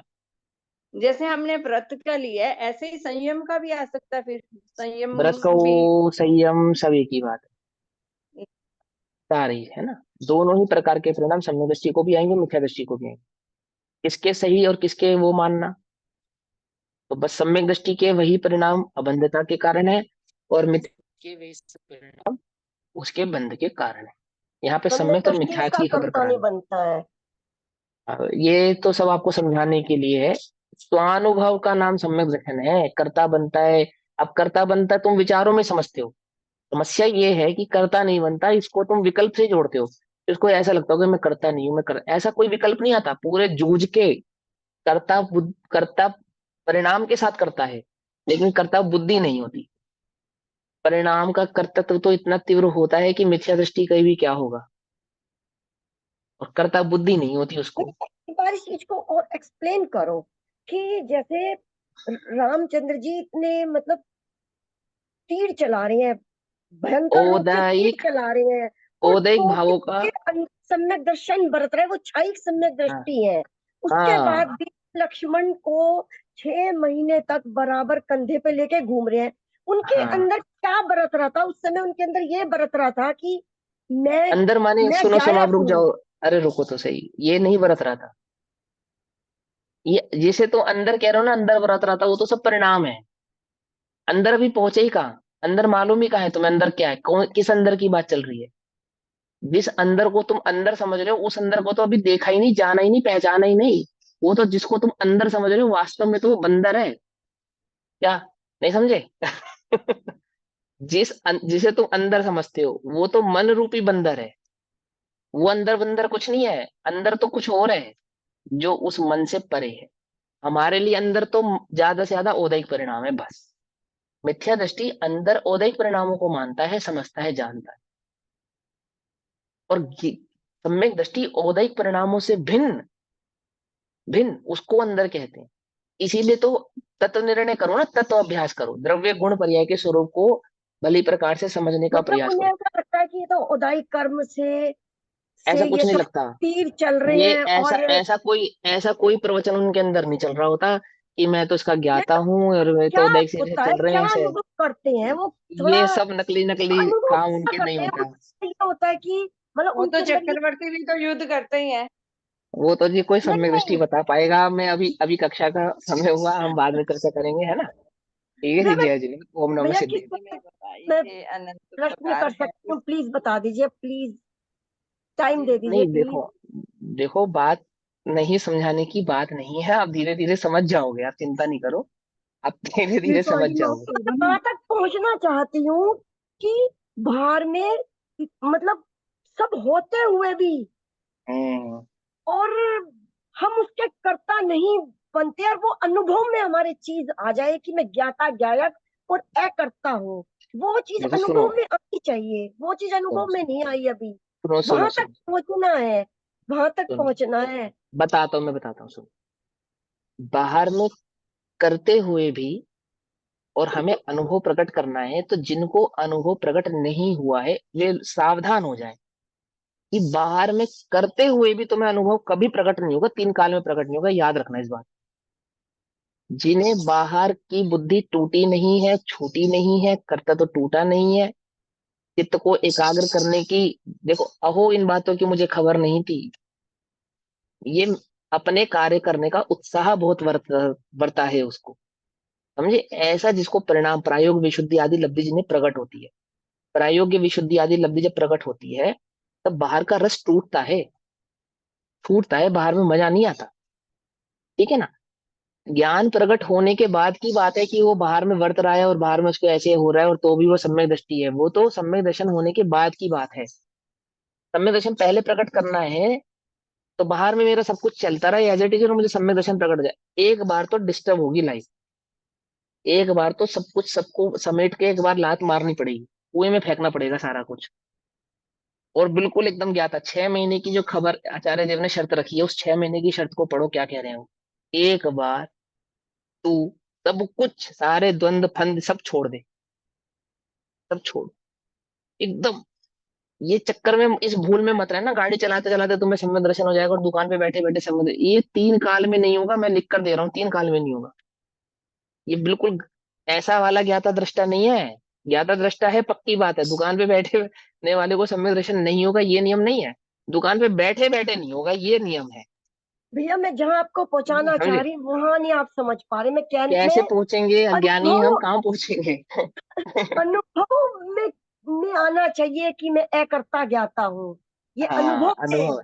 C: जैसे हमने व्रत का लिया है ऐसे ही संयम का भी आ सकता है, फिर संयम
A: व्रत का
C: भी।
A: संयम सब एक ही बात है, सारी है ना। दोनों ही प्रकार के परिणाम सम्यक दृष्टि को भी आएंगे, मिथ्या दृष्टि को भी आएंगे। किसके सही और किसके वो मानना? तो बस सम्यक दृष्टि के वही परिणाम अबंधता के कारण है और मिथ्या के वही परिणाम उसके बंध के कारण है। यहाँ पे
F: सम्यक
A: सम्यक और
F: दृष्टि
A: मिथ्यात
F: उसका
A: की खबर
F: कर्ता नहीं
A: करानी।
F: बनता है।
A: ये तो सब आपको समझाने के लिए है। स्वानुभव का नाम सम्यक दर्शन है, कर्ता बनता है। अब कर्ता बनता है तुम विचारों में समझते हो, समस्या ये है कि कर्ता नहीं बनता, इसको तुम विकल्प से जोड़ते हो। इसको ऐसा लगता हो कि मैं करता नहीं हूं, ऐसा कोई विकल्प नहीं आता। पूरे जूझ के कर्ता परिणाम के साथ करता है, लेकिन कर्ता बुद्धि नहीं होती। परिणाम का कर्तृत्व तो इतना तीव्र होता है कि मिथ्या दृष्टि कहीं भी क्या होगा, और कर्ता बुद्धि नहीं होती उसको।
F: एक बार इस चीज को और एक्सप्लेन करो कि जैसे रामचंद्र जी ने मतलब तीर चला रहे हैं भयंकर रूप से तीर
A: औदैहिक
F: चला रहे हैं, और
A: औदैहिक
F: तो भी
A: भावों का।
F: सम्यक दर्शन बरत रहे, वो क्षणिक सम्यक
A: हाँ
F: दृष्टि है। उसके बाद
A: हाँ,
F: भी लक्ष्मण को 6 महीने तक बराबर कंधे पे लेके घूम रहे हैं। उनके
A: हाँ।
F: अंदर क्या बरत रहा था उस समय? उनके अंदर ये बरत रहा था कि मैं
A: अंदर माने,
F: मैं
A: सुनो सुनो, आप
F: गायक
A: रुक
F: हूँ।
A: जाओ। अरे रुको तो सही, ये नहीं बरत रहा था। ये जिसे तो अंदर कह रहे हो ना, अंदर बरत रहा था, वो तो सब परिणाम है। अंदर अभी पहुंचे ही कहाँ? अंदर मालूम ही कहाँ है तुम्हें अंदर क्या है? कौन, किस अंदर की बात चल रही है? जिस अंदर को तुम अंदर समझ रहे हो, उस अंदर को तो अभी देखा ही नहीं, जाना ही नहीं, पहचाना ही नहीं। वो तो जिसको तुम अंदर समझ रहे हो, वास्तव में तो वो बंदर है। क्या? नहीं समझे? जिसे तुम अंदर समझते हो, वो तो मन रूपी बंदर है। वो अंदर बंदर कुछ नहीं है, अंदर तो कुछ और है, जो उस मन से परे है। हमारे लिए अंदर तो ज्यादा से ज्यादा औदैहिक परिणाम है बस। मिथ्या दृष्टि अंदर औदैहिक परिणामों को मानता है, समझता है, जानता है। और सम्यक दृष्टि औदैहिक परिणामों से भिन्न, भिन्न उसको अंदर कहते हैं। इसीलिए तो तत्व निर्णय करो ना, तत्व अभ्यास करो, द्रव्य गुण पर्याय के स्वरूप को भली प्रकार से समझने का
F: मतलब
A: प्रयास
F: उन्हें
A: करो।
F: ऐसा लगता है कि ये तो उदाई कर्म से
A: ऐसा कुछ
F: ये
A: नहीं
F: सब
A: लगता।
F: तीर चल रहे
A: ये
F: हैं।
A: ऐसा
F: और
A: ऐसा कोई प्रवचन उनके अंदर नहीं चल रहा होता कि मैं तो इसका
F: ये
A: ज्ञाता हूँ और मैं
F: क्या
A: तो उदय से
F: होता है,
A: चल रहे
F: क्या
A: हैं ऐसे।
F: अनुभव करते हैं वो? थोड़ा
A: ये सब नकली नकली
F: अनुभव
A: काम
F: क्या
A: उनके नहीं
F: करते हैं वो?
A: होता।
F: ये होता है कि मतलब
C: वो तो
F: उनके अंदर ये
C: चक्रवर्ती भी तो युद्ध करते ही हैं।
A: वो तो जी कोई
F: नहीं
A: सम्यक दृष्टि
F: नहीं।
A: बता पाएगा। मैं अभी अभी कक्षा का समय हुआ, हम बाद में चर्चा करेंगे, है ना? ठीक है
F: भैया
A: जी,
F: मैं
A: जय जी, ओम नमः
F: भैया किस
A: सिद्धि।
F: पर
C: हिंदी में
F: मैं
C: बताइए अनंत
F: प्रश्न
C: प्रकार
F: कर
C: है।
F: सकती हूँ? प्लीज बता दीजिए, प्लीज टाइम दे दीजिए
A: नहीं
F: प्लीज।
A: देखो, देखो बात नहीं समझाने की बात नहीं है, आप धीरे धीरे समझ जाओगे, आप चिंता नहीं करो, आप धीरे
E: ये
A: धीरे
E: तो
A: समझ
E: अभी माफ
A: जाओगे।
E: कर दो
F: वहां
E: ना।
F: तक पहुंचना चाहती हूँ कि बाहर में मतलब सब होते हुए भी,
A: हम्म।
F: और हम उसके कर्ता नहीं बनते, और वो अनुभव में हमारे चीज आ जाए कि मैं ज्ञाता ज्ञायक और अकर्ता हूँ। वो चीज
A: देखो सुनो,
F: अनुभव में आनी चाहिए, वो चीज
A: सुनो
F: अनुभव में नहीं आई अभी।
A: सुनो सुनो
F: वहां तक
A: सुनो
F: पहुंचना है, वहां तक
A: सुनो,
F: पहुंचना है।
A: बताता हूँ, मैं बताता हूँ, सुनो। बाहर में करते हुए भी और हमें अनुभव प्रकट करना है, तो जिनको अनुभव प्रकट नहीं हुआ है वे सावधान हो जाए कि बाहर में करते हुए भी तुम्हें अनुभव कभी प्रकट नहीं होगा, 3 काल में प्रकट नहीं होगा, याद रखना इस बात। जिन्हें बाहर की बुद्धि टूटी नहीं है, छूटी नहीं है, कर्ता तो टूटा नहीं है, चित्त को एकाग्र करने की, देखो अहो इन बातों की मुझे खबर नहीं थी, ये अपने कार्य करने का उत्साह बहुत बढ़ता है उसको, समझे? ऐसा जिसको परिणाम प्रायोग विशुद्धि आदि लब्धि जिन्हें प्रकट होती है, प्रायोग्य विशुद्धि आदि लब्धि जब प्रकट होती है, तब बाहर का रस टूटता है, छूटता है, बाहर में मजा नहीं आता। ठीक है ना? ज्ञान प्रकट होने के बाद की बात है कि वो बाहर में वर्त रहा है और बाहर में उसको ऐसे हो रहा है और तो भी वो सम्यक दृष्टि है, वो तो सम्यक दर्शन होने के बाद की बात है। सम्यक दर्शन पहले प्रकट करना है, तो बाहर में मेरा सब कुछ चलता रहा एज इट इज और मुझे सम्यक दर्शन प्रकट हो जाए, एक बार तो डिस्टर्ब होगी लाइफ। एक बार तो सब कुछ सबको समेट के एक बार लात मारनी पड़ेगी, कुएं में फेंकना पड़ेगा सारा कुछ। और बिल्कुल एकदम ज्ञाता 6 महीने की जो खबर आचार्य देव ने शर्त रखी है, उस 6 महीने की शर्त को पढ़ो, क्या कह रहे हैं वो। एक बार तू सब कुछ, सारे द्वंद फंद सब छोड़ दे, सब छोड़ एकदम। ये चक्कर में, इस भूल में मत रहना, गाड़ी चलाते चलाते तुम्हें सम्यक दर्शन हो जाएगा और दुकान पे बैठे बैठे सम्यक, ये 3 काल में नहीं होगा, मैं लिख कर दे रहा हूँ, 3 काल में नहीं होगा। ये बिल्कुल ऐसा वाला ज्ञाता दृष्टा नहीं है। ज्ञाता दृष्टा है, पक्की बात है, दुकान पे बैठने वाले को सम्यक दर्शन नहीं होगा, ये नियम नहीं है। दुकान पे बैठे बैठे नहीं होगा, ये नियम है।
F: भैया मैं जहाँ आपको पहुंचाना चाह
A: समझे?
F: रही हूँ वहां नहीं आप समझ पा रहे।
A: कैसे
F: मैं
A: पूछेंगे अज्ञानी, हम
F: अनुभव
A: कहाँ पूछेंगे?
F: अनुभव में आना चाहिए कि मैं अकर्ता ज्ञाता हूँ, ये
A: हाँ
F: अनुभव में।
A: अनुभव,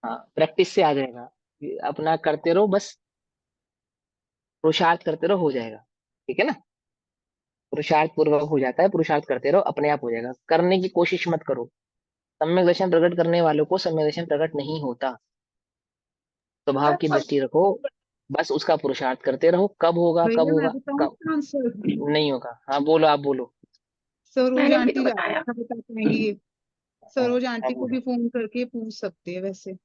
A: हाँ प्रैक्टिस से आ जाएगा। ये अपना करते रहो बस, पुरुषार्थ करते रहो, हो जाएगा। ठीक है ना? पुरुषार्थ पूर्वक हो जाता है, पुरुषार्थ करते रहो, अपने आप हो जाएगा, करने की कोशिश मत करो। सम्यक दर्शन प्रकट करने वालों को सम्यक दर्शन प्रकट नहीं होता। स्वभाव
F: मैं
A: की दृष्टि रखो, बस उसका पुरुषार्थ करते रहो, कब होगा कब
E: भैया मैं
A: होगा
E: बताऊँ
A: कब
E: इसका आंसर?
A: नहीं होगा। हाँ बोलो, आप बोलो।
E: सरोज
D: मैंने भी
E: आंटी
D: तो
E: ज्यादा
D: बताया।
E: अच्छा बता पाएंगी ये।
A: हाँ
E: सरोज
A: हाँ,
E: आंटी को
A: बोलो।
E: भी फोन करके पूछ सकते हैं वैसे।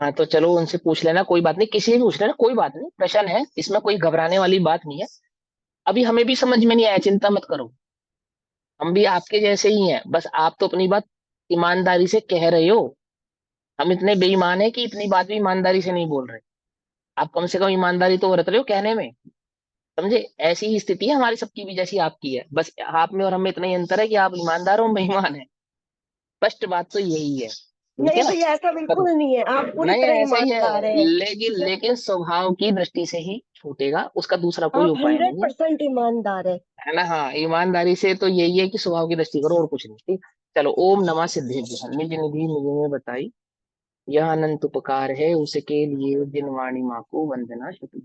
A: हाँ तो चलो उनसे पूछ लेना, कोई बात नहीं, किसी से भी पूछ लेना, कोई बात नहीं, प्रश्न है इसमें, कोई घबराने वाली बात नहीं है। अभी हमें भी समझ में नहीं आया, चिंता मत करो, हम भी आपके जैसे ही हैं, बस आप तो अपनी बात ईमानदारी से कह रहे हो। हम इतने बेईमान हैं कि इतनी बात भी ईमानदारी से नहीं बोल रहे। आप कम से कम ईमानदारी तो बरत रहे हो कहने में। समझे? ऐसी ही स्थिति है हमारी सबकी भी जैसी आपकी है, बस आप में और हम में इतना ही अंतर है कि आप ईमानदार हो, हम बेईमान है। स्पष्ट बात तो यही है, ठीक है
F: नहीं
A: ना?
F: भैया, ऐसा बिल्कुल नहीं है, आप पूरी
A: नहीं,
F: तरह
A: ऐसा ही
F: ईमानदार
A: है,
F: है।
A: लेकिन स्वभाव की दृष्टि से ही छूटेगा, उसका दूसरा कोई
F: आप
A: उपाय नहीं है।
F: 100% ईमानदार है।
A: है ना? हाँ, ईमानदारी से तो यही है कि स्वभाव की दृष्टि करो और कुछ नहीं। ठीक। चलो, ओम नमः सिद्धेभ्यः। निज निधि निज में बताई, यह अनंत उपकार है उसके लिए, जिन वाणी माँ को वंदना शतु।